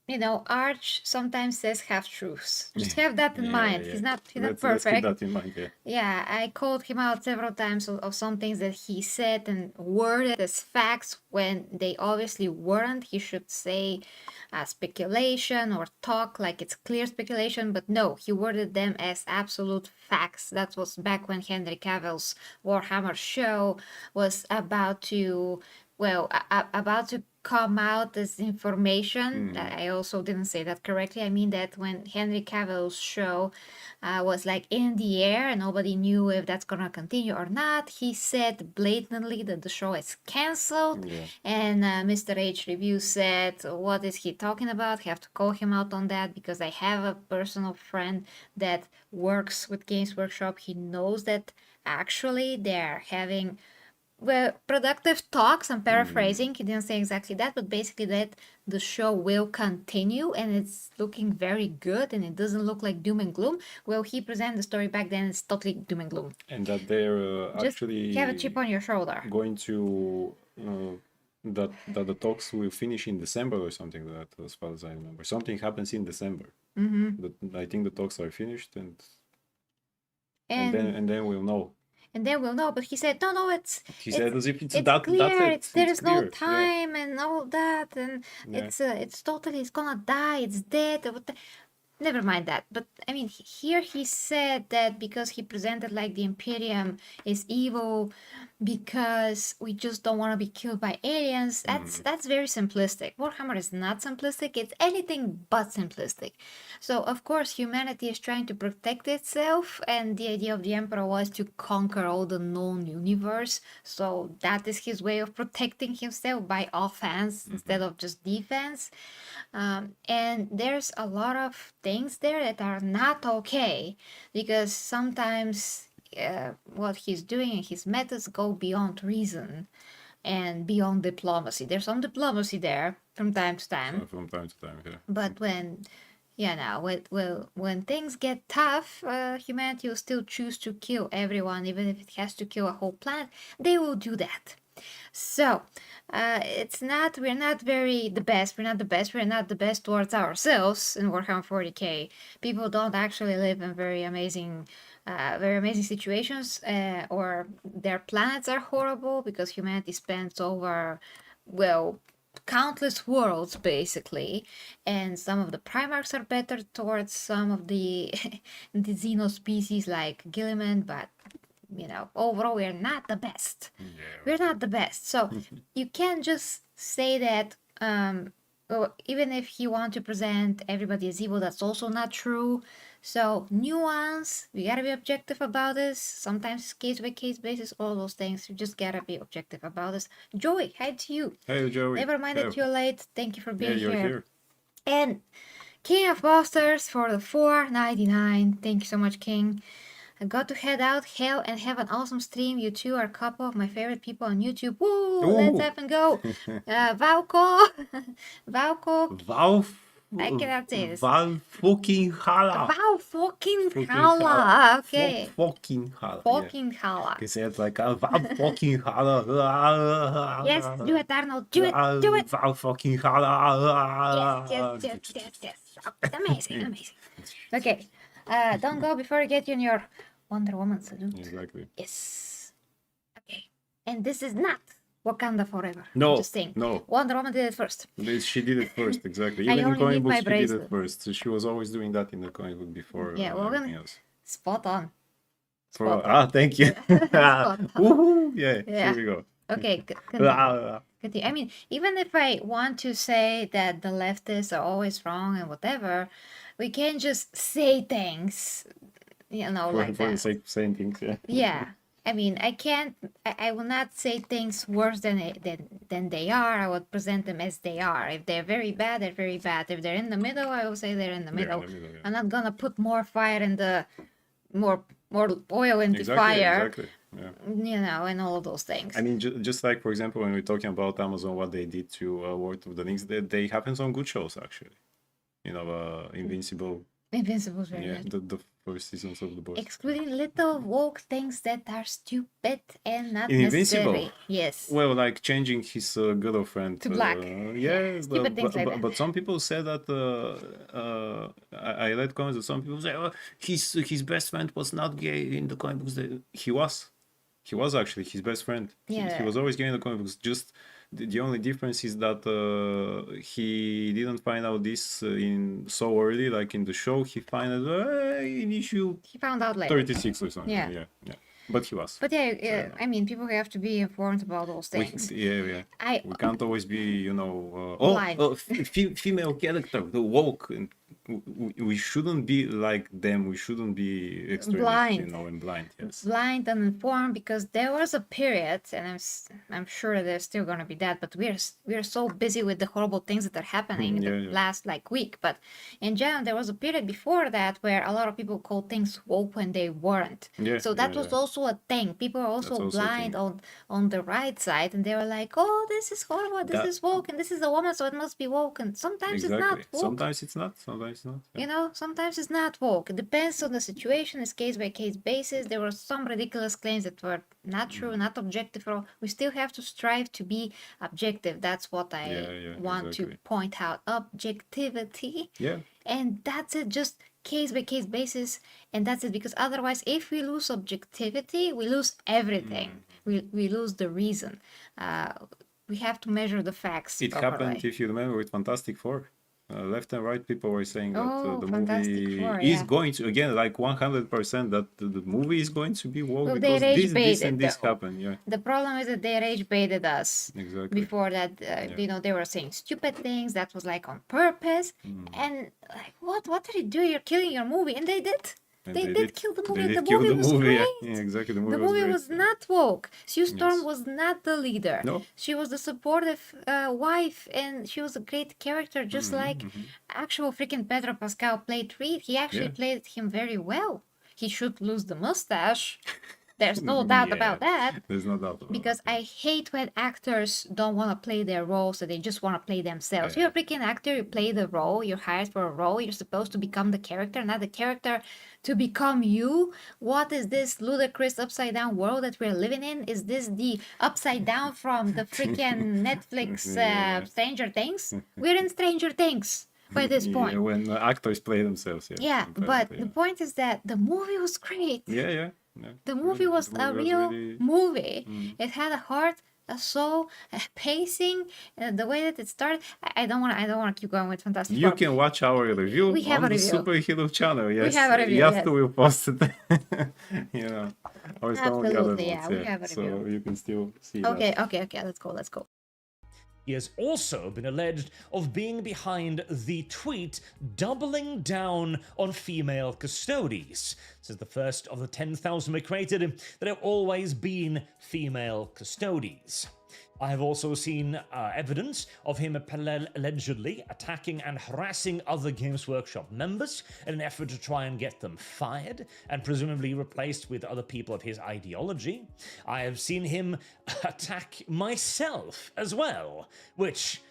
you know, Arch sometimes says half truths. Just have that in mind. He's not Let's perfect. keep that in mind, yeah. Yeah, I called him out several times of some things that he said and worded as facts when they obviously weren't. He should say speculation or talk like it's clear speculation, but no, he worded them as absolute facts. That was back when Henry Cavill's Warhammer show was about to, about to come out as information. I also didn't say that correctly. I mean that when Henry Cavill's show was like in the air and nobody knew if that's gonna continue or not, he said blatantly that the show is cancelled. Yeah. And Mr. H Review said, what is he talking about? Have to call him out on that because I have a personal friend that works with Games Workshop. He knows that actually they're having productive talks. I'm paraphrasing. He didn't say exactly that, but basically that the show will continue and it's looking very good and it doesn't look like doom and gloom. Well, he presented the story back then, it's totally doom and gloom. And that they're Just actually have a chip on your shoulder. going to that the talks will finish in December or something like that, as far as I remember. Something happens in December. I think the talks are finished and then we'll know. And then we'll know. But he said, no, it's. He said as if it's clear. that's it. There is no clear. time and all that, and it's totally. It's gonna die. It's dead. Never mind that. But I mean, here he said that because he presented like the Imperium is evil because we just don't want to be killed by aliens. That's very simplistic. Warhammer is not simplistic. It's anything but simplistic. So of course humanity is trying to protect itself, and the idea of the Emperor was to conquer all the known universe. So that is his way of protecting himself by offense instead of just defense. And there's a lot of things there that are not okay because sometimes what he's doing and his methods go beyond reason and beyond diplomacy. There's some diplomacy there from time to time. Yeah. But when things get tough, humanity will still choose to kill everyone, even if it has to kill a whole planet. They will do that. So we're not the best. We're not the best towards ourselves in Warhammer 40K. People don't actually live in very amazing situations, or their planets are horrible because humanity spends over, countless worlds basically, and some of the Primarchs are better towards some of the the Xeno species like Gilliman, but overall we're not the best. We're not the best. So you can't just say that even if you want to present everybody as evil, that's also not true. So nuance, we gotta be objective about this. Sometimes case by case basis, all those things. You just gotta be objective about this. Joey, hi to you. Hey Joey. Never mind that you're late. Thank you for being you're here. And King of Posters for the $4.99. Thank you so much, King. I got to head out, hell, and have an awesome stream. You two are a couple of my favorite people on YouTube. Woo! Let's Ooh. have and go. Valko. Valko. Val. I cannot say this. Val fucking hala. Val fucking Fucking hala. Okay. Fucking hala. Fucking hala. You say it like Val fucking hala. Yes, do it, Arnold. Do it. Do it. Val fucking hala. Yes. Amazing, amazing. Okay. Don't go before you get in your Wonder Woman salute. Exactly. Yes. Okay. And this is not Wakanda Forever. No, Just saying. no. Wonder Woman did it first. She did it first, exactly. I Even in only comic need my books, she did it bracelet. first. So she was always doing that in the comic book before Yeah, well, everything else. Spot on. For, Spot on. thank you. Spot on. Woohoo! Yeah, Yeah. here we go. Okay, continue. I mean, even if I want to say that the leftists are always wrong and whatever, we can't just say things, you know, like For the that. sake of saying things, yeah. Yeah. I mean, I can't. I will not say things worse than they are. I would present them as they are. If they're very bad, they're very bad. If they're in the middle, I will say they're in the They're in middle. the middle, yeah. I'm not gonna put more fire in the more oil in the Exactly, fire. exactly. Yeah. You know, and all of those things. I mean, just like, for example, when we're talking about Amazon, what they did to World of the Rings, they happen on good shows, actually. You know, Invincible. Invincible's very Yeah, good. the first seasons of The Boys. Excluding little woke things that are stupid and not In Invincible? necessary. Yes. Well, like changing his girlfriend To black. Yes, Stupid things like that. but some people say that I read comments that some people say, oh, his best friend was not gay in the comic books. He was actually his best friend. Yeah. He was always gay in the comic books. Just the only difference is that he didn't find out this in so early, like in the show. He found out in issue He found out later. 36 or something. Yeah. Yeah. But he was. But yeah, I mean, people have to be informed about those things. Yeah. We can't always be, Blind. Female character, the woke. And we shouldn't be like them. We shouldn't be extremist, Blind. And blind. Yes. Blind and informed, because there was a period, and I'm sure there's still gonna be that, but we're so busy with the horrible things that are happening in the last week. But in general, there was a period before that where a lot of people called things woke when they weren't. Yeah, So that was also a thing. People are also That's also a blind thing. on the right side, and they were like, "Oh, this is horrible. This is woke, and this is a woman, so it must be woke." And sometimes it's not woke. Sometimes it's not. Sometimes it's not. Yeah. You know, sometimes it's not woke. It depends on the situation. It's case by case basis. There were some ridiculous claims that were not true, not objective. We still have to strive to be objective. That's what I want to point out. Objectivity. Yeah. And that's it. Just case by case basis. And that's it. Because otherwise, if we lose objectivity, we lose everything. We lose the reason. We have to measure the facts. It properly. happened, if you remember, with Fantastic Four. Left and right people were saying that the Fantastic movie Four, is yeah. going to, again, like 100%, that the movie is going to be woke Well, they because rage this baited, and this though. happened. Yeah, The problem is that they rage baited us. exactly. Before that, they were saying stupid things that was like on purpose. And like, what are you doing? You're killing your movie. And they did. And They did kill the movie. They The did kill movie the was movie. great. Yeah, exactly. The The movie movie was was great. not woke. Sue Storm Yes. was not the leader. No. She was the supportive wife, and she was a great character, just like actual freaking Pedro Pascal played Reed. He actually played him very well. He should lose the mustache. There's no doubt about that. There's no doubt about Because I hate when actors don't want to play their role, so they just want to play themselves. You're a freaking actor, you play the role, you're hired for a role, you're supposed to become the character, not the character to become you. What is this ludicrous upside down world that we're living in? Is this the upside down from the freaking Netflix Stranger Things? We're in Stranger Things by this point. Yeah, when actors play themselves. Yeah, but the point is that the movie was great. Yeah. The movie was a real movie. It had a heart, a soul, a pacing, the way that it started. I don't want to keep going with Fantastic You Four. can watch our review We have on a the review. Superhero channel. Yes, have a review, After we post it, or some of the other Absolutely, yeah, ones, we have a so review. you can still see Okay, that. okay, let's go. He has also been alleged of being behind the tweet doubling down on female custodies. This is the first of the 10,000 we created that have always been female custodies. I have also seen evidence of him allegedly attacking and harassing other Games Workshop members in an effort to try and get them fired and presumably replaced with other people of his ideology. I have seen him attack myself as well, which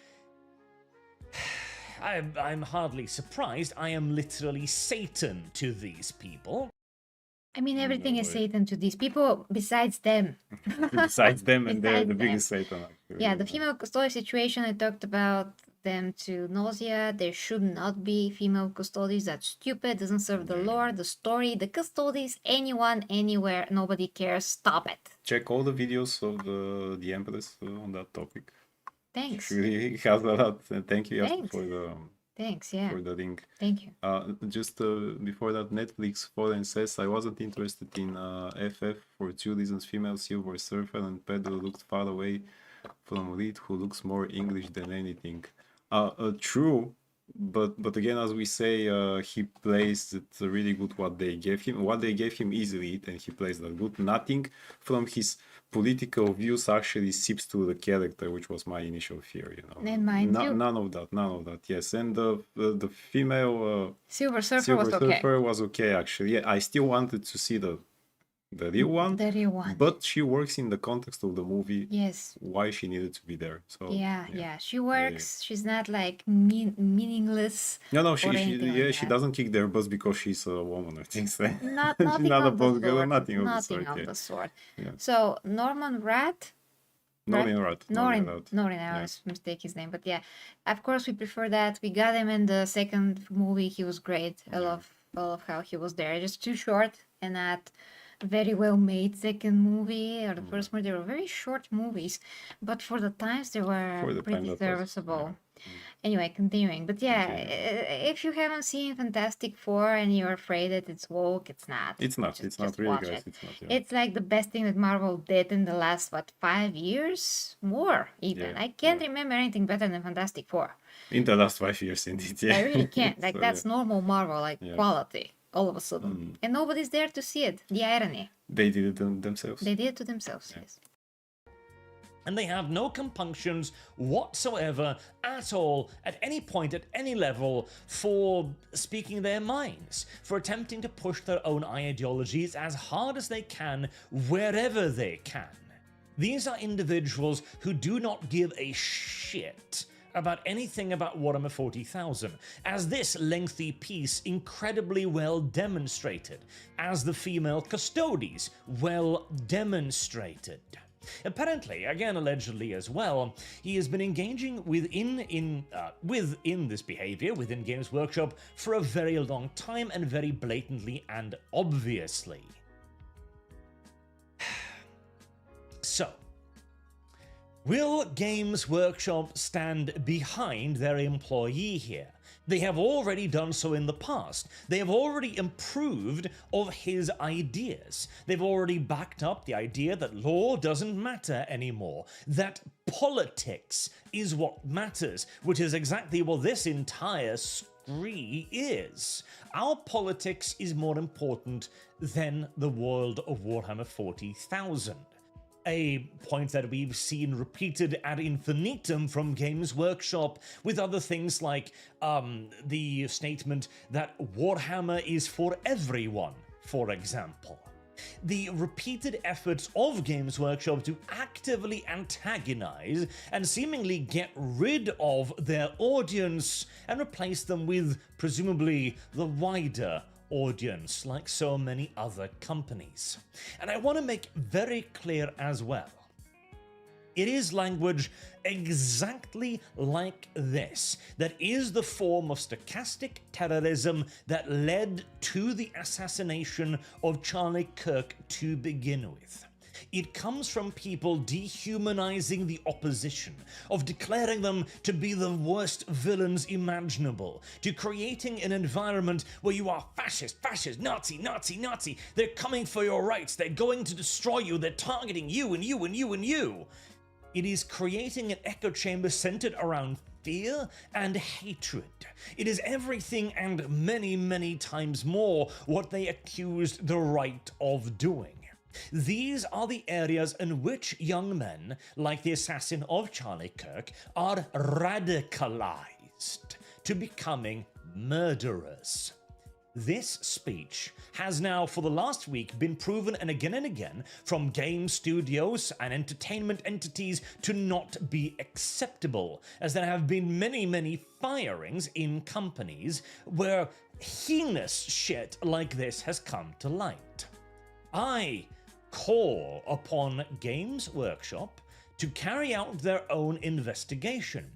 I'm hardly surprised. I am literally Satan to these people. I mean, everything is Satan to these people besides them. Besides them, and they're Besides the them. biggest Satan. Actually. Yeah, the female custodian situation, I talked about them to nausea. There should not be female custodians. That's stupid. Doesn't serve the lore, the story, the custodians, anyone, anywhere. Nobody cares. Stop it. Check all the videos of the Empress on that topic. Thanks. She really has a lot. Thank you Jasper, Thanks. for the Thanks, yeah. for the link. Thank you. Just before that, Netflix Foreign says, I wasn't interested in FF for 2 reasons. Female Silver Surfer and Pedro looked far away from Reed, who looks more English than anything. True, but again, as we say, he plays it really good what they gave him. What they gave him is elite, and he plays that good. Nothing from his political views actually seeps to the character, which was my initial fear, you know. And mine too. None of that, yes. And the female Silver Surfer Silver was okay. Surfer was okay, actually. Yeah, I still wanted to see the real one. The real one. But she works in the context of the movie. Yes. Why she needed to be there. So Yeah. She works. She's not like meaningless. No, or she anything like she that. doesn't kick their butts because she's a woman, I think. So. Not She's nothing not a of the boss girl, sort. nothing of the sort. of Yeah. the sort. Yeah. So Norman Rat. Norin Rat. Norin, I Yeah. always mistake his name, but yeah, of course we prefer that. We got him in the second movie. He was great. I love how he was there. Just too short and not very well made second movie or the first movie. They were very short movies, but for the times they were For the time pretty that was, serviceable. Anyway, continuing. But yeah, if you haven't seen Fantastic Four and you're afraid that it's woke, it's not. It's not. Just- It's not just really, watch guys. it. It's not. Yeah. It's like the best thing that Marvel did in the last, 5 years? More, even. Yeah, I can't remember anything better than Fantastic Four. In the last 5 years, indeed. Yeah. I really can't. Like, So, that's normal Marvel, like Yeah. quality, all of a sudden. And nobody's there to see it. The irony. They did it themselves. They did it to themselves, yes. And they have no compunctions whatsoever at all, at any point, at any level, for speaking their minds, for attempting to push their own ideologies as hard as they can, wherever they can. These are individuals who do not give a shit about anything about Warhammer 40,000, as this lengthy piece incredibly well demonstrated, as the female custodies well demonstrated. Apparently, again allegedly as well, he has been engaging within this behavior within Games Workshop for a very long time and very blatantly and obviously. So, will Games Workshop stand behind their employee here? They have already done so in the past. They have already improved of his ideas. They've already backed up the idea that law doesn't matter anymore, that politics is what matters, which is exactly what this entire spree is. Our politics is more important than the world of Warhammer 40,000. A point that we've seen repeated ad infinitum from Games Workshop, with other things like the statement that Warhammer is for everyone, for example. The repeated efforts of Games Workshop to actively antagonize and seemingly get rid of their audience and replace them with, presumably, the wider audience, like so many other companies. And I want to make very clear as well, it is language exactly like this that is the form of stochastic terrorism that led to the assassination of Charlie Kirk to begin with. It comes from people dehumanizing the opposition, of declaring them to be the worst villains imaginable, to creating an environment where you are fascist, Nazi. They're coming for your rights, they're going to destroy you, they're targeting you and you and you and you. It is creating an echo chamber centered around fear and hatred. It is everything and many, many times more what they accused the right of doing. These are the areas in which young men, like the assassin of Charlie Kirk, are radicalized to becoming murderers. This speech has now, for the last week, been proven and again from game studios and entertainment entities to not be acceptable, as there have been many firings in companies where heinous shit like this has come to light. I call upon Games Workshop to carry out their own investigation.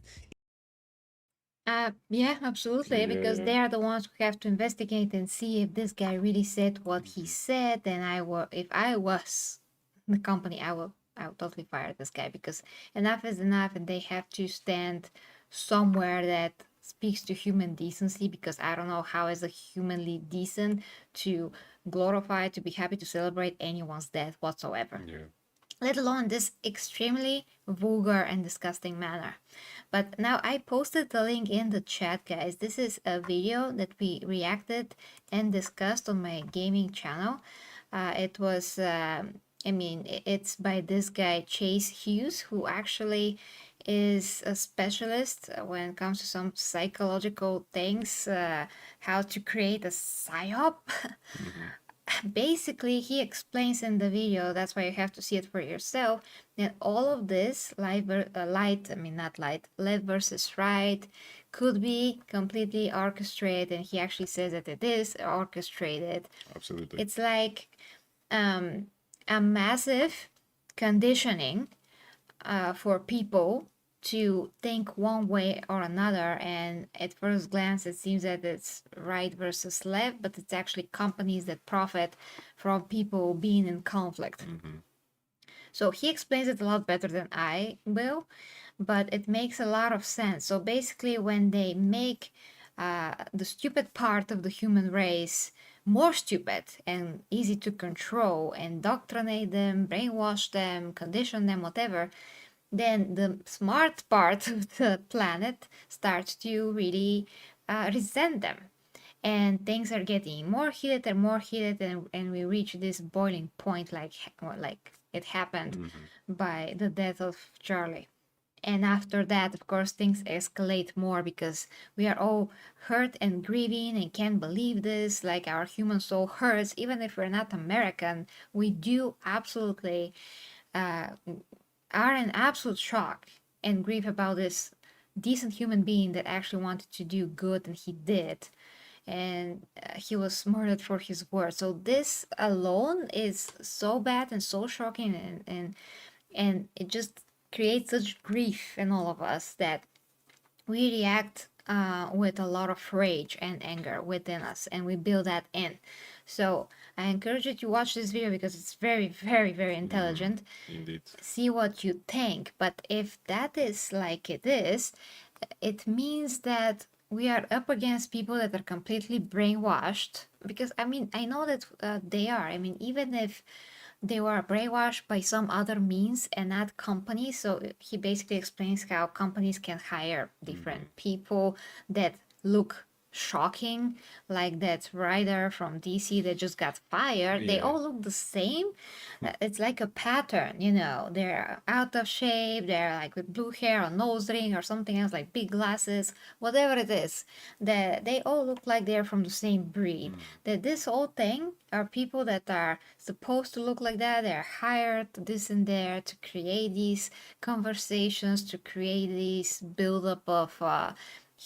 Yeah, absolutely, because Yeah. they are the ones who have to investigate and see if this guy really said what he said. And if I was the company, I would totally fire this guy, because enough is enough, and they have to stand somewhere that speaks to human decency, because I don't know how is a humanly decent to glorify, to be happy to celebrate anyone's death whatsoever, Yeah. let alone this extremely vulgar and disgusting manner. But now I posted the link in the chat, guys. This is a video that we reacted and discussed on my gaming channel. It was, it's by this guy, Chase Hughes, who actually is a specialist when it comes to some psychological things, how to create a psyop. Basically, he explains in the video, that's why you have to see it for yourself, that all of this left versus right could be completely orchestrated, and he actually says that it is orchestrated. Absolutely. It's like a massive conditioning for people to think one way or another, and at first glance it seems that it's right versus left, but it's actually companies that profit from people being in conflict. So he explains it a lot better than I will, but it makes a lot of sense. So basically, when they make the stupid part of the human race more stupid and easy to control, indoctrinate them, brainwash them, condition them, whatever, then the smart part of the planet starts to really resent them. And things are getting more heated and more heated, and we reach this boiling point, like it happened by the death of Charlie. And after that, of course, things escalate more, because we are all hurt and grieving and can't believe this. Like, our human soul hurts, even if we're not American. We do absolutely are in absolute shock and grief about this decent human being that actually wanted to do good, and he did. And he was murdered for his words. So this alone is so bad and so shocking, and it just creates such grief in all of us that we react with a lot of rage and anger within us, and we build that in. So I encourage you to watch this video, because it's very intelligent. Indeed. See what you think. But if that is like it is, it means that we are up against people that are completely brainwashed. Because I know that they are. Even if they were brainwashed by some other means and not companies. So he basically explains how companies can hire different people that look shocking, like that writer from DC that just got fired. They all look the same. It's like a pattern, they're out of shape, they're like with blue hair or nose ring or something else, like big glasses, whatever it is, that they all look like they're from the same breed. That this whole thing are people that are supposed to look like that. They're hired this and there to create these conversations, to create this buildup of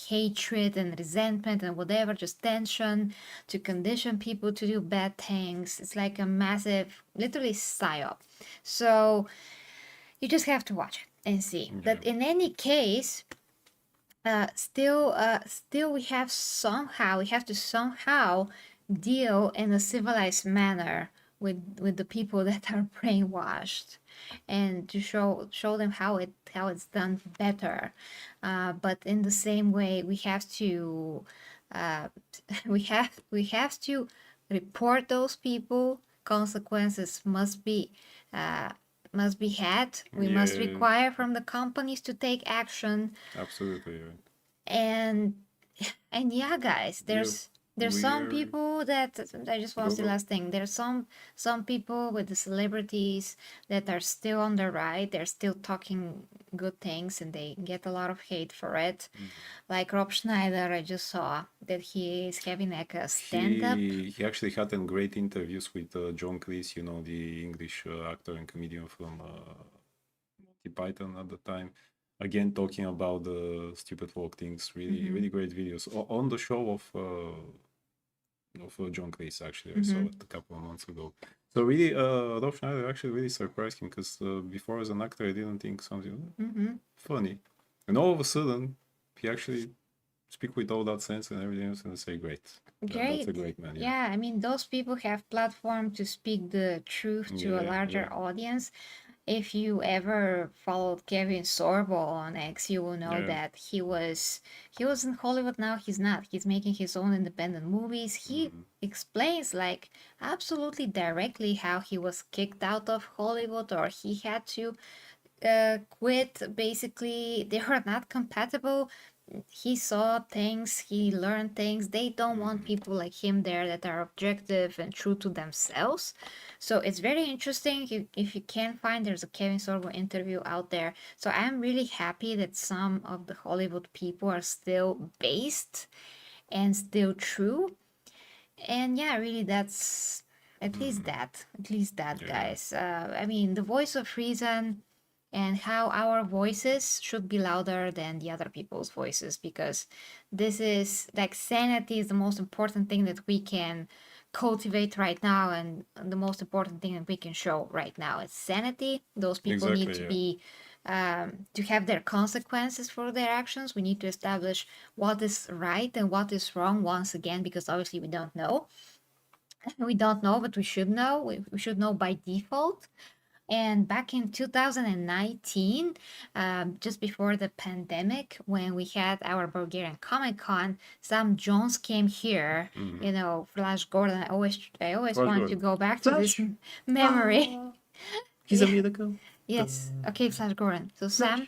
hatred and resentment and whatever, just tension, to condition people to do bad things. It's like a massive, literally psyop. So you just have to watch it and see. But in any case, still we have to somehow deal in a civilized manner with the people that are brainwashed, and to show them how it's done better. But in the same way, we have to we have to report those people. Consequences must be had. We must Yeah. require from the companies to take action. Absolutely. And yeah, guys, There's some we're people that I just want go to say go. last thing. There's some people with the celebrities that are still on the right. They're still talking good things and they get a lot of hate for it. Like Rob Schneider, I just saw that he is having like a stand-up. He actually had a great interviews with John Cleese, you know, the English actor and comedian from Monty Python at the time. Again, talking about the stupid folk things. Really, really great videos on the show of John Cleese. Actually, I saw it a couple of months ago. So really, Rob Schneider actually really surprised him because before as an actor, I didn't think something funny, and all of a sudden, he actually speak with all that sense and everything else, and I say, great. That's a great man. Yeah. Yeah, I mean, those people have platform to speak the truth to a Yeah, larger yeah. audience. If you ever followed Kevin Sorbo on X, you will know Yeah. that he was in Hollywood. Now he's not. He's making his own independent movies. He explains like absolutely directly how he was kicked out of Hollywood or he had to quit. Basically, they were not compatible. He saw things, he learned things. They don't want people like him there that are objective and true to themselves. So it's very interesting. If you can find, there's a Kevin Sorbo interview out there. So I'm really happy that some of the Hollywood people are still based and still true. And yeah, really, that's at least that. At least that, Yeah. guys. I mean, the voice of reason and how our voices should be louder than the other people's voices because this is like sanity is the most important thing that we can cultivate right now and the most important thing that we can show right now is sanity. Those people need to Exactly. Yeah. be to have their consequences for their actions. We need to establish what is right and what is wrong once again because obviously we don't know. We don't know, but we should know. We should know by default. And back in 2019, just before the pandemic, when we had our Bulgarian Comic Con, Sam Jones came here. You know, Flash Gordon. I always Flash wanted to Gordon. go back to this Flash. memory. He's a Yeah. miracle. Yes. Okay, Flash Gordon. So Sam,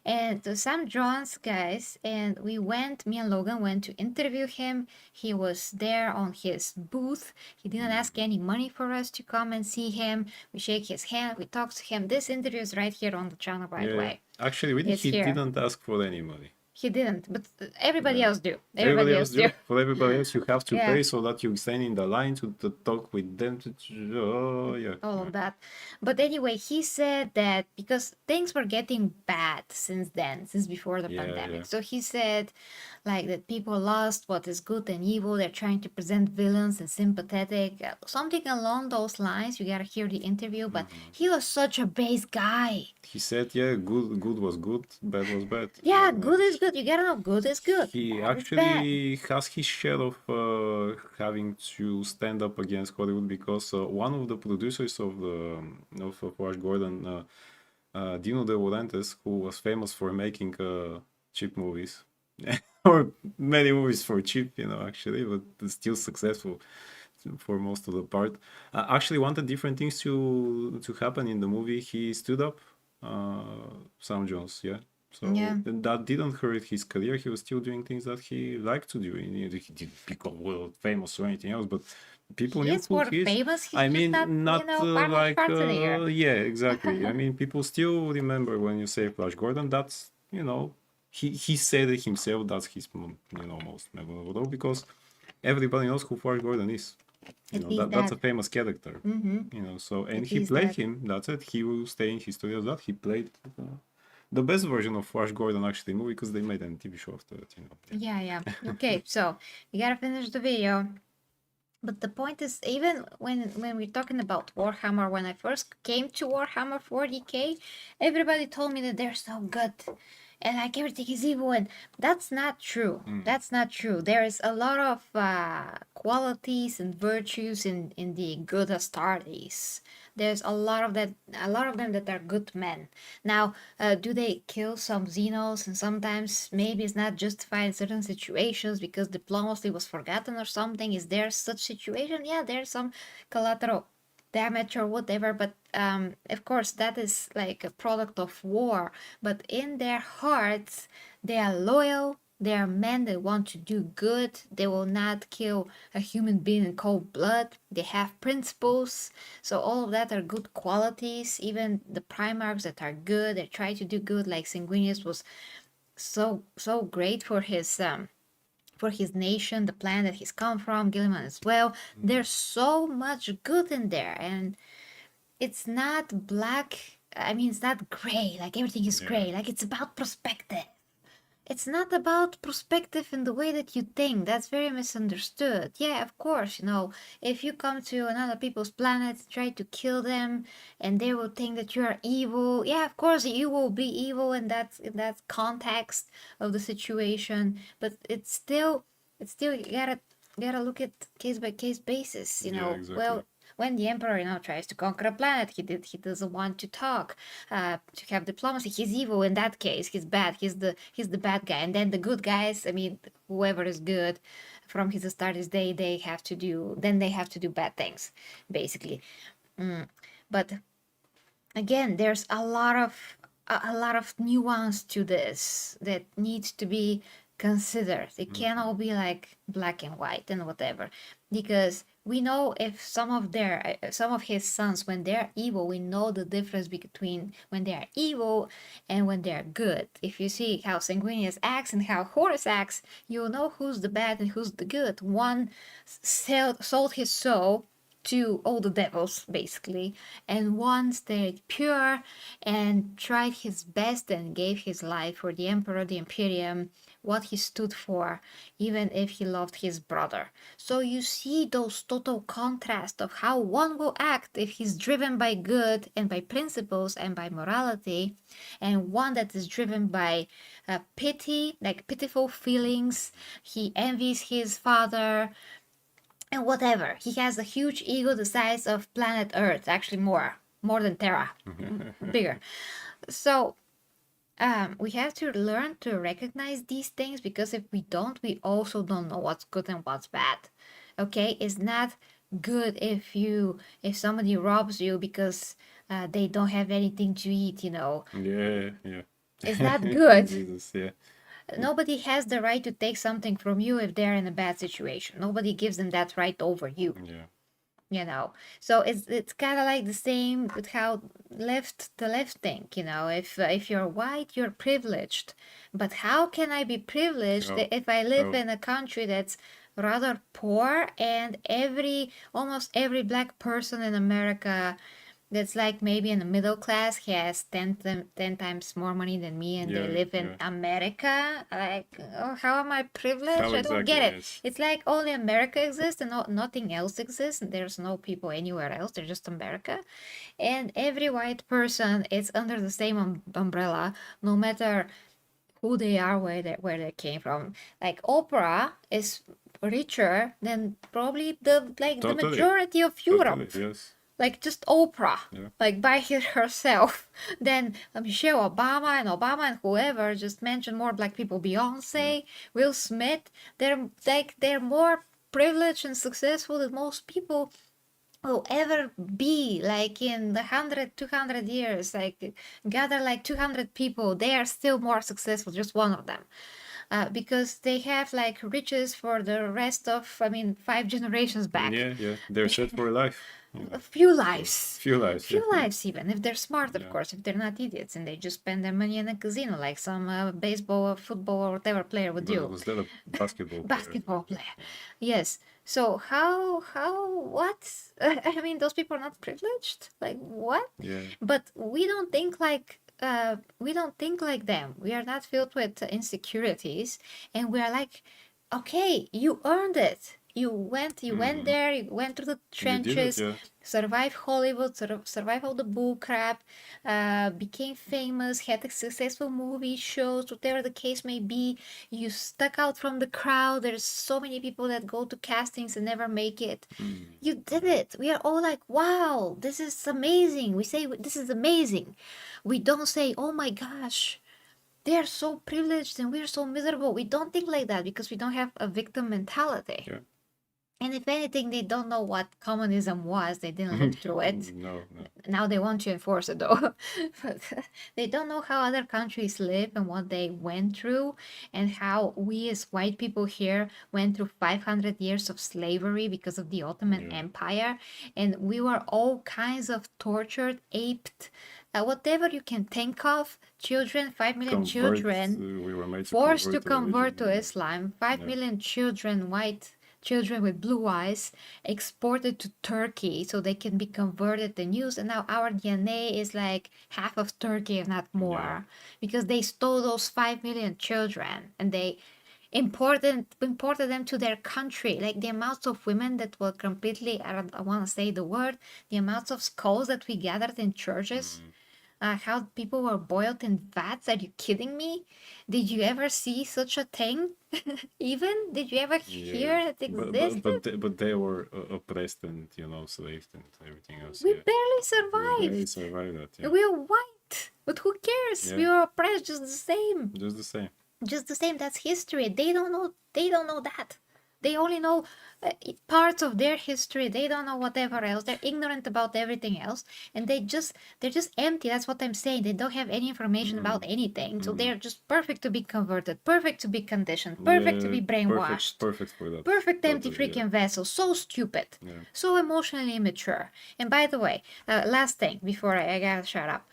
and so Sam Jones, guys, and me and Logan went to interview him. He was there on his booth. He didn't ask any money for us to come and see him. We shake his hand, we talk to him. This interview is right here on the channel, by the Yeah. way. Actually, really, It's he here. didn't ask for any money. He didn't, but everybody Yeah. else do. Everybody else do. do. For everybody else, you have to Yeah. pay so that you stand in the line to talk with them. Oh, yeah. All of that. But anyway, he said that because things were getting bad since then, since before the Yeah, pandemic. yeah. So he said like that people lost what is good and evil. They're trying to present villains and sympathetic, something along those lines. You gotta hear the interview, but he was such a base guy. He said, yeah, good was good, bad was bad. Yeah, good is good. You gotta know good is good. He Bad is bad. actually has his share of having to stand up against Hollywood because one of the producers of Flash Gordon, Dino De Laurentiis, who was famous for making cheap movies, or many movies for cheap, you know, actually, but still successful for most of the part, actually wanted different things to happen in the movie. He stood up, Sam Jones, yeah. So Yeah. that didn't hurt his career. He was still doing things that he liked to do. He didn't become world famous or anything else, but people knew He's who more he is. famous. He's I just mean, not, Arnold like Schwarzenegger. yeah, exactly. I mean, people still remember when you say Flash Gordon. That's he said it himself. That's his most memorable role because everybody knows who Flash Gordon is. At least That's a that. famous character. So and At he least played that. him. That's it. He will stay in history as that. He played the best version of Flash Gordon actually movie because they made a TV show after it. Yeah. Okay, so you gotta finish the video. But the point is, even when we're talking about Warhammer, when I first came to Warhammer 40K, everybody told me that they're so good and like everything is evil, and that's not true. That's not true. There is a lot of qualities and virtues in the good Astartes. There's a lot of them that are good men. Now, do they kill some Xenos? And sometimes maybe it's not justified in certain situations because diplomacy was forgotten or something. Is there such situation? Yeah, there's some collateral damage or whatever, but of course that is like a product of war. But in their hearts, they are loyal, They are men that want to do good. They will not kill a human being in cold blood. They have principles. So all of that are good qualities. Even the Primarchs that are good, they try to do good. Like Sanguinius was so great for his nation, the planet that he's come from, Gilliman as well. There's so much good in there, and it's not black. I mean, it's not gray. Like everything is gray. Like it's about perspective. It's not about perspective in the way that you think. That's very misunderstood. Yeah, of course, if you come to another people's planet, try to kill them, and they will think that you are evil. Yeah, of course, you will be evil in that context of the situation. But it's still you gotta look at case by case basis. Exactly. Well, when the emperor tries to conquer a planet, he doesn't want to talk, to have diplomacy. He's evil in that case. He's bad. He's the bad guy. And then the good guys, I mean, whoever is good from his Astartes day, they have to do bad things, basically. But again, there's a lot of nuance to this that needs to be considered. It can't all be like black and white and whatever, because we know if some of his sons, when they're evil, we know the difference between when they are evil and when they're good. If you see how Sanguinius acts and how Horus acts, you'll know who's the bad and who's the good. One sold his soul to all the devils, basically, and one stayed pure and tried his best and gave his life for the emperor, the imperium, what he stood for, even if he loved his brother. So you see those total contrast of how one will act if he's driven by good and by principles and by morality, and one that is driven by pity, like pitiful feelings. He envies his father and whatever. He has a huge ego the size of planet Earth, actually more than Terra, bigger. So we have to learn to recognize these things, because if we don't, we also don't know what's good and what's bad. Okay, it's not good if somebody robs you because they don't have anything to eat. Yeah. It's not good. Jesus, yeah. Nobody has the right to take something from you if they're in a bad situation. Nobody gives them that right over you. Yeah. So it's kind of like the same with how the left think. If you're white, you're privileged. But how can I be privileged if I live in a country that's rather poor, and almost every black person in America that's like maybe in the middle class has 10 times more money than me, and they live in America? Like, how am I privileged? I don't get it. Yes. It's like only America exists and nothing else exists, and there's no people anywhere else. They're just America. And every white person is under the same umbrella, no matter who they are, where they came from. Like Oprah is richer than probably the majority of Europe. Totally, yes. Like just Oprah, like by herself. Then Michelle Obama and whoever just mentioned more black people. Beyonce, Will Smith. They're more privileged and successful than most people will ever be. Like in the 200 years, like gather like 200 people, they are still more successful. Just one of them. Because they have like riches for the rest of, 5 generations back. Yeah. They're set for life. A few lives. Few lives, Even if they're smart, of course, if they're not idiots and they just spend their money in a casino like some baseball or football or whatever player would do. Was that a basketball player? Basketball player. Yes. So what? Those people are not privileged? Like what? Yeah. But we don't think like them. We are not filled with insecurities, and we are like, okay, you earned it. You went there, you went through the trenches, survived Hollywood, survived all the bull crap, became famous, had a successful movie, shows, whatever the case may be. You stuck out from the crowd. There's so many people that go to castings and never make it. You did it. We are all like, wow, this is amazing. We say, this is amazing. We don't say, oh my gosh, they are so privileged and we're so miserable. We don't think like that because we don't have a victim mentality. Yeah. And if anything, they don't know what communism was. They didn't live through it. No, no. Now they want to enforce it though. But they don't know how other countries live and what they went through, and how we as white people here went through 500 years of slavery because of the Ottoman Empire. And we were all kinds of tortured, aped, whatever you can think of. Children, 5 million children We were made forced to convert convert to religion. Islam. 5 million children, white children with blue eyes, exported to Turkey so they can be converted and used. And now our DNA is like half of Turkey, if not more, because they stole those 5 million children and they imported them to their country. Like the amounts of women that were completely, I don't want to say the word, the amounts of skulls that we gathered in churches. How people were boiled in vats. Are you kidding me? Did you ever see such a thing? Even? Did you ever hear it existed? But they were oppressed and, you know, slaved and everything else. We Yeah. barely We survived. barely survived that. Yeah. We are white, but who cares? Yeah. We were oppressed just the same. Just the same. Just the same. That's history. They don't know. They don't know that. They only know parts of their history. They don't know whatever else. They're ignorant about everything else, and they're just empty. That's what I'm saying. They don't have any information about anything. So they're just perfect to be converted, perfect to be conditioned, perfect to be brainwashed. Perfect for that. Perfect empty Totally, freaking vessel. So stupid. Yeah. So emotionally immature. And by the way, last thing before I gotta shut up.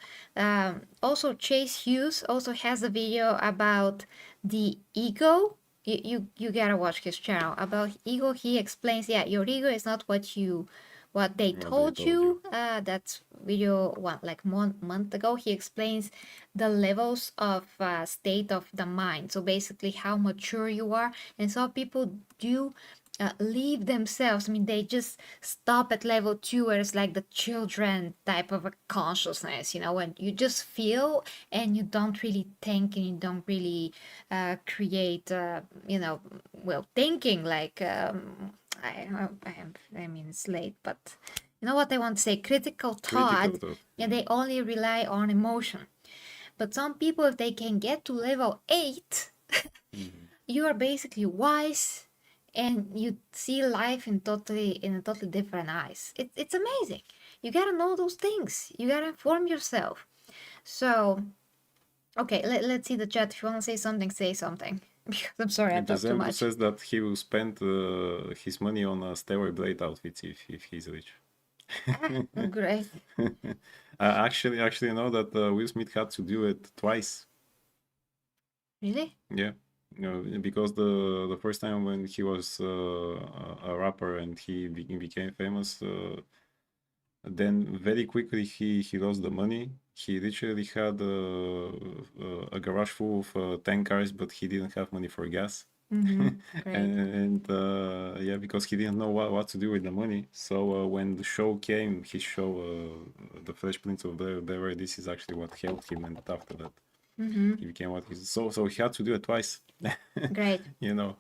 Also, Chase Hughes also has a video about the ego. You gotta watch his channel about ego. He explains, yeah, your ego is not what they told you. That's video like 1 month ago. He explains the levels of state of the mind. So basically how mature you are. And some people do leave themselves. I mean, they just stop at level 2, where it's like the children type of a consciousness, you know, when you just feel and you don't really think and you don't really create, you know, well, thinking like, I mean, it's late, but you know what I want to say? Critical thought. Yeah, they only rely on emotion. But some people, if they can get to level 8, you are basically wise and you see life in a totally different eyes. It's amazing. You gotta know those things. You gotta inform yourself. So, okay, let's see the chat. If you want to say something, say something. Because I'm sorry, I talked too much. says that he will spend his money on steroid blade outfits if he's rich. Great. Actually, you know that Will Smith had to do it twice. Really? Yeah. You know, because the first time when he was a rapper and he became famous, then very quickly he lost the money. He literally had a garage full of 10 cars, but he didn't have money for gas. Great. and yeah, because he didn't know what to do with the money. So when the show came, his show, The Fresh Prince of Bel-Air, this is actually what helped him, and after that he became what he's. So he had to do it twice. Great. You know.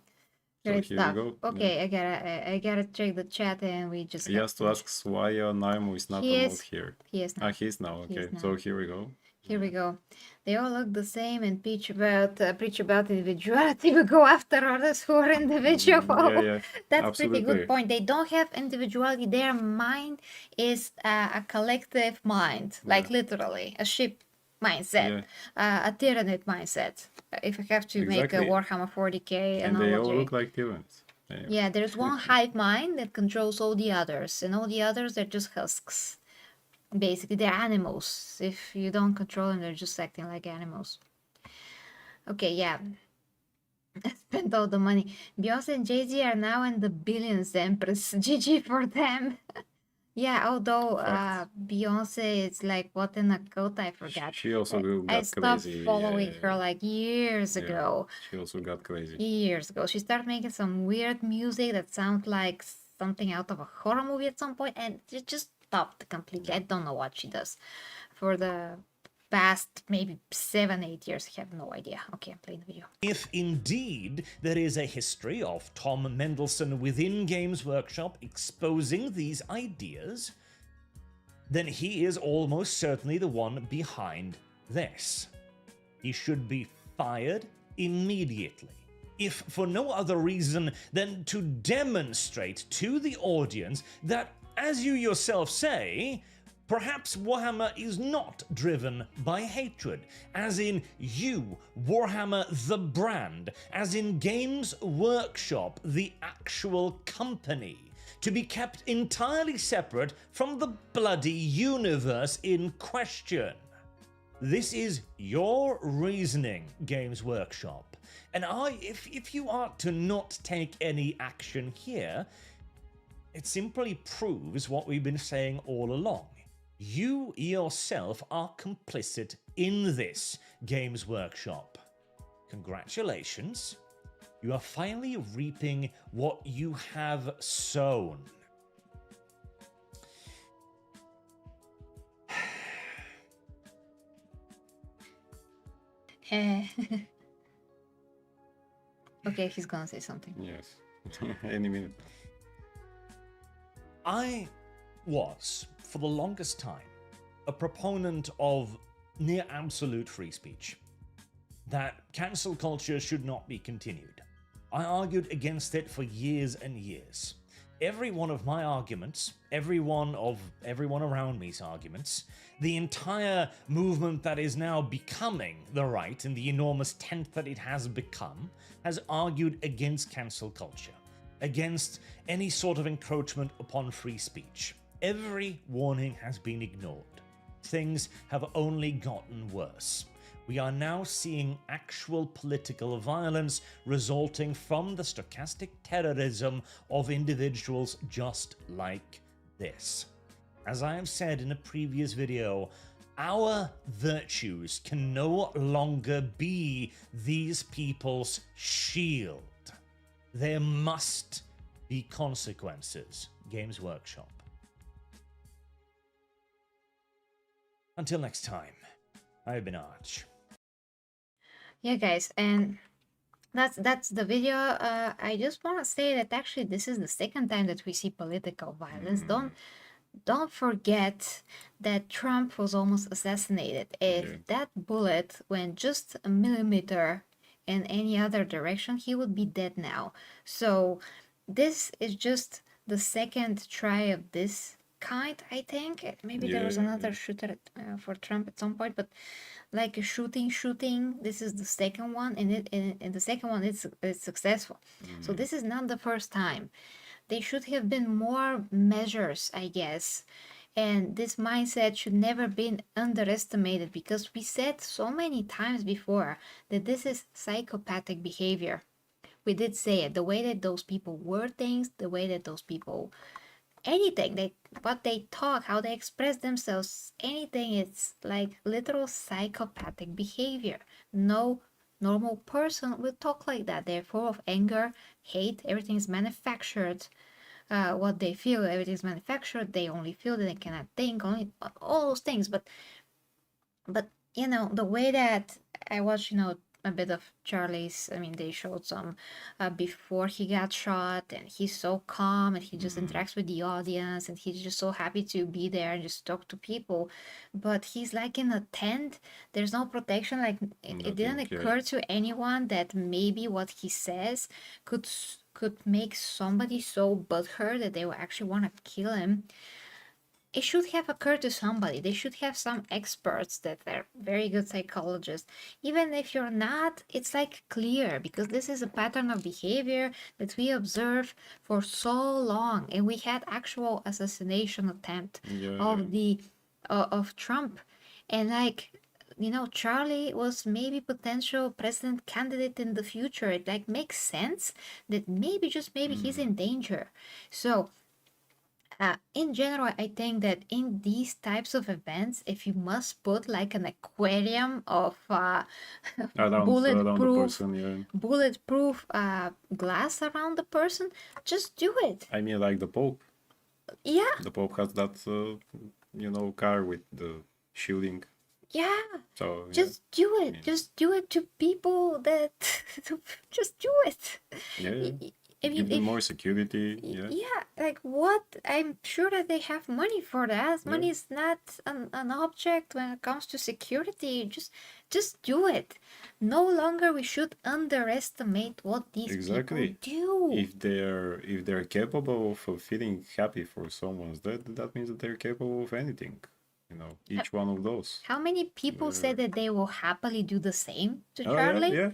So Great here stuff. we go. Okay, I gotta check the chat and we just. He has to ask why Naimo is not a mod here. He is now. He is now. Okay, now. so here we go. Here we go. They all look the same and preach about individuality. We go after others who are individual. Yeah, That's absolutely. pretty good point. They don't have individuality. Their mind is a collective mind, like literally a ship mindset, a Tyranid mindset. If I have to make a Warhammer 40K and analogy. they all look like Tyranids. Yeah, there's one hive mind that controls all the others, and all the others, they're just husks. Basically, they're animals. If you don't control them, they're just acting like animals. Okay, yeah. I spent all the money. Beyonce and Jay-Z are now in the billions, Empress. GG for them. Yeah, although Beyonce is like, what in a cult, I forgot. She also got I stopped crazy. following her like years ago. She also got crazy. Years ago. She started making some weird music that sounds like something out of a horror movie at some point, and it just stopped completely. I don't know what she does for the past maybe 7-8 years. I have no idea. Okay, I'm playing the video. If indeed there is a history of Tom Mendelson within Games Workshop exposing these ideas, then he is almost certainly the one behind this. He should be fired immediately. if for no other reason than to demonstrate to the audience that, as you yourself say, perhaps Warhammer is not driven by hatred, as in you, Warhammer the brand, as in Games Workshop, the actual company, to be kept entirely separate from the bloody universe in question. This is your reasoning, Games Workshop, and if you are to not take any action here, it simply proves what we've been saying all along. You yourself are complicit in this, Games Workshop. Congratulations. You are finally reaping what you have sown. Okay, he's gonna say something. Yes. Any minute. I was, for the longest time, a proponent of near absolute free speech. That cancel culture should not be continued. I argued against it for years and years. Every one of my arguments, everyone around me's arguments, the entire movement that is now becoming the right and the enormous tent that it has become, has argued against cancel culture, against any sort of encroachment upon free speech. Every warning has been ignored. Things have only gotten worse. We are now seeing actual political violence resulting from the stochastic terrorism of individuals just like this. As I have said in a previous video, our virtues can no longer be these people's shield. There must be consequences, Games Workshop. Until next time, I've been Arch. Yeah, guys, and that's the video. I just want to say that actually this is the second time that we see political violence. Don't forget that Trump was almost assassinated. If that bullet went just a millimeter in any other direction, he would be dead now. So this is just the second try of this kind, I think. Maybe there was another shooter for Trump at some point, but like a shooting, this is the second one, and the second one is successful. So this is not the first time. They should have been more measures, I guess. And this mindset should never be underestimated, because we said so many times before that this is psychopathic behavior. We did say it, the way that those people word things, the way that those people, anything, what they talk, how they express themselves, anything, it's like literal psychopathic behavior. No normal person will talk like that. They're full of anger, hate, everything's manufactured. What they feel, everything's manufactured. They only feel that they cannot think, only all those things. But you know, the way that I watched, you know, a bit of Charlie's, I mean, they showed some before he got shot, and he's so calm, and he just interacts with the audience, and he's just so happy to be there and just talk to people. But he's like in a tent, there's no protection. Like it didn't occur to anyone that maybe what he says could make somebody so butthurt that they will actually want to kill him. It should have occurred to somebody. They should have some experts that are very good psychologists. Even if you're not, it's like clear, because this is a pattern of behavior that we observe for so long, and we had actual assassination attempt of Trump, and like, you know, Charlie was maybe potential president candidate in the future. It like makes sense that maybe, just maybe, he's in danger. So in general, I think that in these types of events, if you must put like an aquarium of bulletproof glass around the person, just do it. I mean, like the Pope. Yeah. The Pope has that, you know, car with the shielding. Yeah. So just do it. Just do it to people that just do it. I mean, Give them more security. Yeah. yeah, like what? I'm sure that they have money for that. Yeah. Money is not an object when it comes to security. Just do it. No longer we should underestimate what these Exactly. people do. If they're capable of feeling happy for someone's death, that means that they're capable of anything. You know, each one of those. How many people said that they will happily do the same to Oh Charlie? yeah.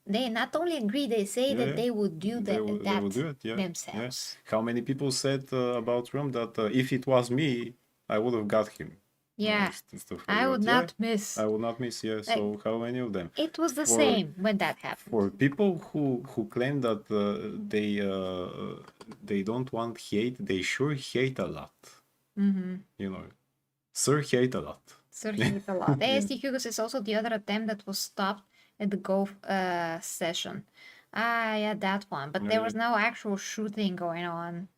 They not only agree, they say that they would do They will do that it. Yeah. themselves. Yeah. How many people said about Trump that if it was me, I would have got him. Yeah, Stuff like I would that. not miss. I would not miss. Yeah. So how many of them? It was the same when that happened. For people who claim that they don't want hate, they sure hate a lot. You know, sir hate a lot. Sir hate a lot. ASD Hughes is also the other attempt that was stopped at the golf session. Ah, yeah, that one. But there was no actual shooting going on.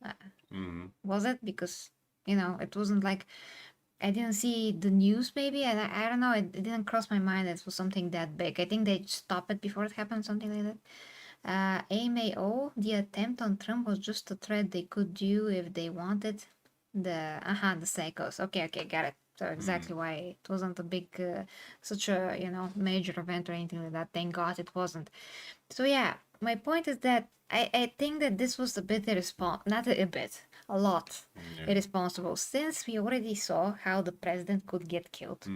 Was it? Because, you know, it wasn't like I didn't see the news maybe. I don't know. It didn't cross my mind that it was something that big. I think they stopped it before it happened, something like that. AMAO, the attempt on Trump was just a threat they could do if they wanted. The psychos. Okay, got it. So exactly why it wasn't a big, such a, you know, major event or anything like that. Thank God it wasn't. So yeah, my point is that I think that this was a bit not a bit, a lot irresponsible, since we already saw how the president could get killed.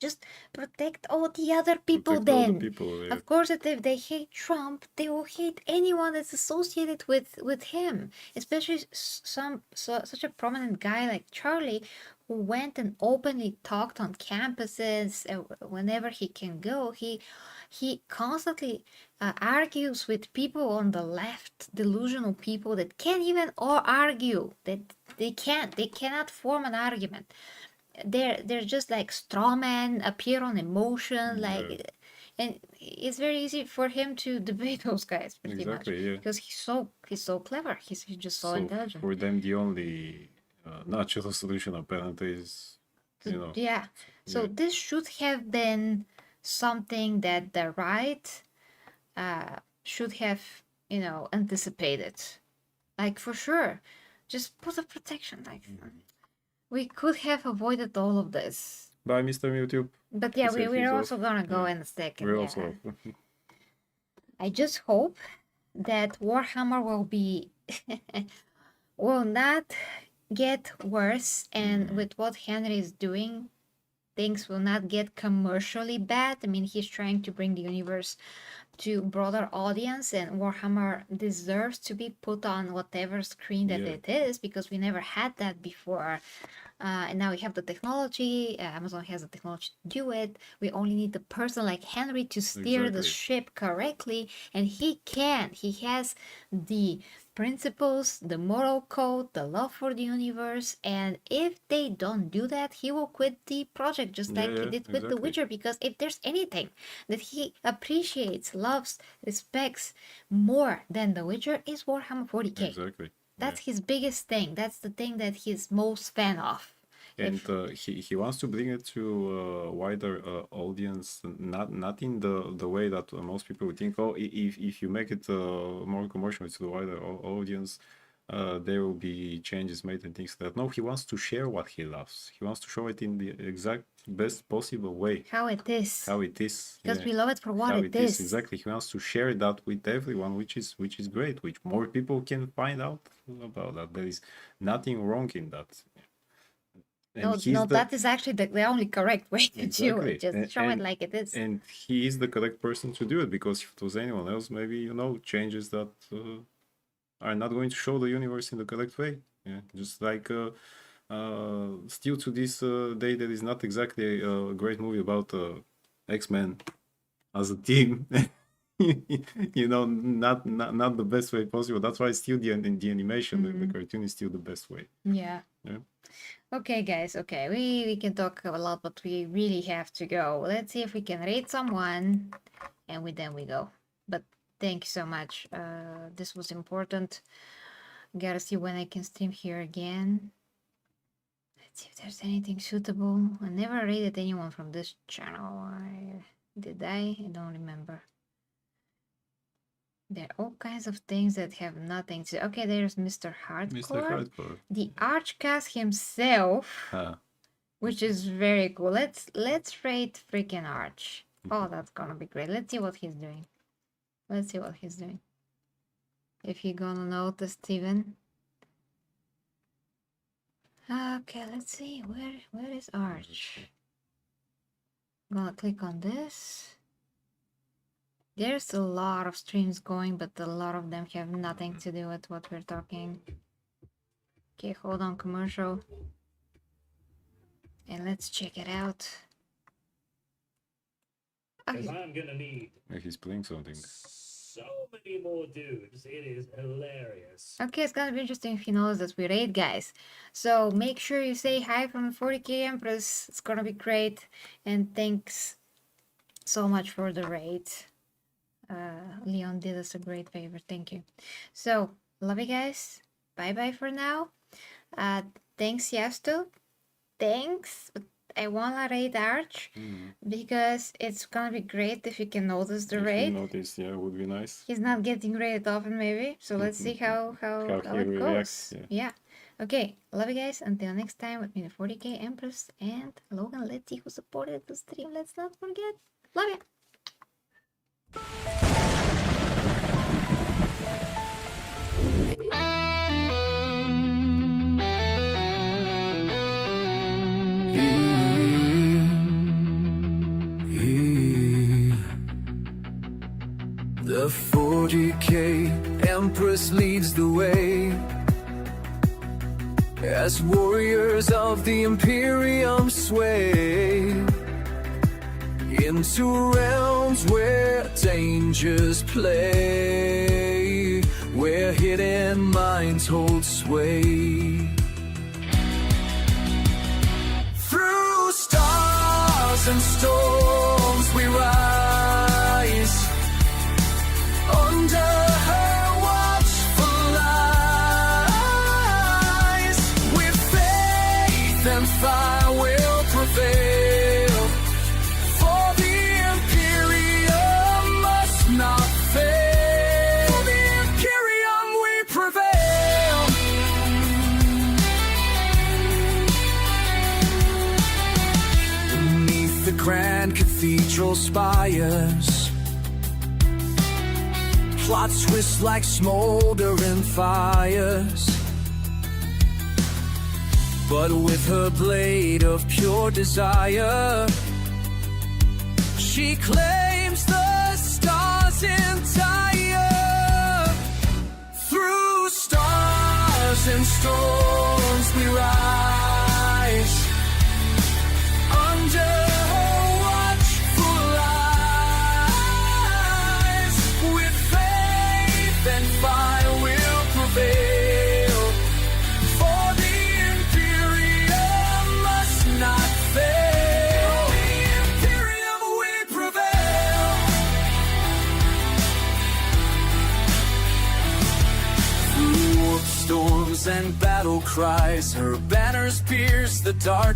Just protect all the other people then. Of course, that if they hate Trump, they will hate anyone that's associated with him, especially such a prominent guy like Charlie, who went and openly talked on campuses whenever he can go. He constantly argues with people on the left, delusional people that can't even argue, that they cannot form an argument. They're just like straw men, appear on emotion, like, and it's very easy for him to debate those guys pretty much, because he's so clever. He's just so intelligent. For them, the only natural solution apparently is, you know. Yeah. So this should have been something that the right should have, you know, anticipated, like for sure. Just put a protection, like. We could have avoided all of this. Bye, Mr. YouTube. But yeah, we're also gonna go in a second. We're also. I just hope that Warhammer will not get worse, and with what Henry is doing, things will not get commercially bad. I mean, he's trying to bring the universe to broader audience, and Warhammer deserves to be put on whatever screen that it is, because we never had that before. And now we have the technology. Amazon has the technology to do it. We only need the person like Henry to steer the ship correctly, and he can. He has the principles, the moral code, the love for the universe, and if they don't do that, he will quit the project, just like he did with The Witcher, because if there's anything that he appreciates, loves, respects more than The Witcher, is Warhammer 40K. Exactly. That's his biggest thing. That's the thing that he's most fan of. And he wants to bring it to a wider audience, not in the way that most people would think. Oh, if you make it more commercial to the wider audience, there will be changes made and things like that. No, he wants to share what he loves. He wants to show it in the exact best possible way. How it is. How it is. Because we love it for what it is. Exactly. He wants to share that with everyone, which is great, which more people can find out about that. There is nothing wrong in that. That is actually the only correct way to do it. Just show it like it is. And he is the correct person to do it, because if it was anyone else, maybe, you know, changes that are not going to show the universe in the correct way. Yeah, just like still to this day, there is not exactly a great movie about X-Men as a team. You know, not the best way possible. That's why still the animation, the cartoon is still the best way. Yeah. Okay, guys. Okay, we can talk a lot, but we really have to go. Let's see if we can rate someone, and then we go. But thank you so much. This was important. Gotta see when I can stream here again. Let's see if there's anything suitable. I never rated anyone from this channel. Did I? I don't remember. There are all kinds of things that have nothing to. Okay, there's Mr. Hardcore. Mr. Hardcore. The Archcast himself, which is very cool. Let's rate freaking Arch. Oh, that's gonna be great. Let's see what he's doing. Let's see what he's doing. If you're gonna notice, Steven. Okay, let's see. Where is Arch? I'm gonna click on this. There's a lot of streams going, but a lot of them have nothing to do with what we're talking. Okay, hold on, commercial. And let's check it out. Because Okay. I'm gonna need He's playing something. so many more dudes. It is hilarious. Okay, it's gonna be interesting if he knows that we raid, guys. So make sure you say hi from 40K Empress. It's gonna be great. And thanks so much for the raid. Leon did us a great favor. Thank you. So, love you guys. Bye-bye for now. Thanks, Yasto. Thanks. I wanna raid Arch because it's gonna be great if you can notice the If you raid. notice, yeah, would be nice. He's not getting raided often, maybe. So let's see how he it reacts, goes. yeah. Okay. Love you guys. Until next time with me, the 40K Empress and Logan. Let's see who supported the stream. Let's not forget. Love ya. The 40K Empress leads the way as warriors of the imperium sway into realms where dangers play, where hidden minds hold sway. Through stars and storms we rise, under her watchful eyes, with faith and fire will prevail, for the imperium must not fail. For the imperium we prevail. Beneath the grand cathedral spires, plots twist like smoldering fires, but with her blade of pure desire, she claims the stars entire. Through stars and storms we rise, under her watchful eyes, with faith and fire will prevail, for the imperium must not fail. The imperium we prevail. Through storms and battle cries, her banners pierce the dark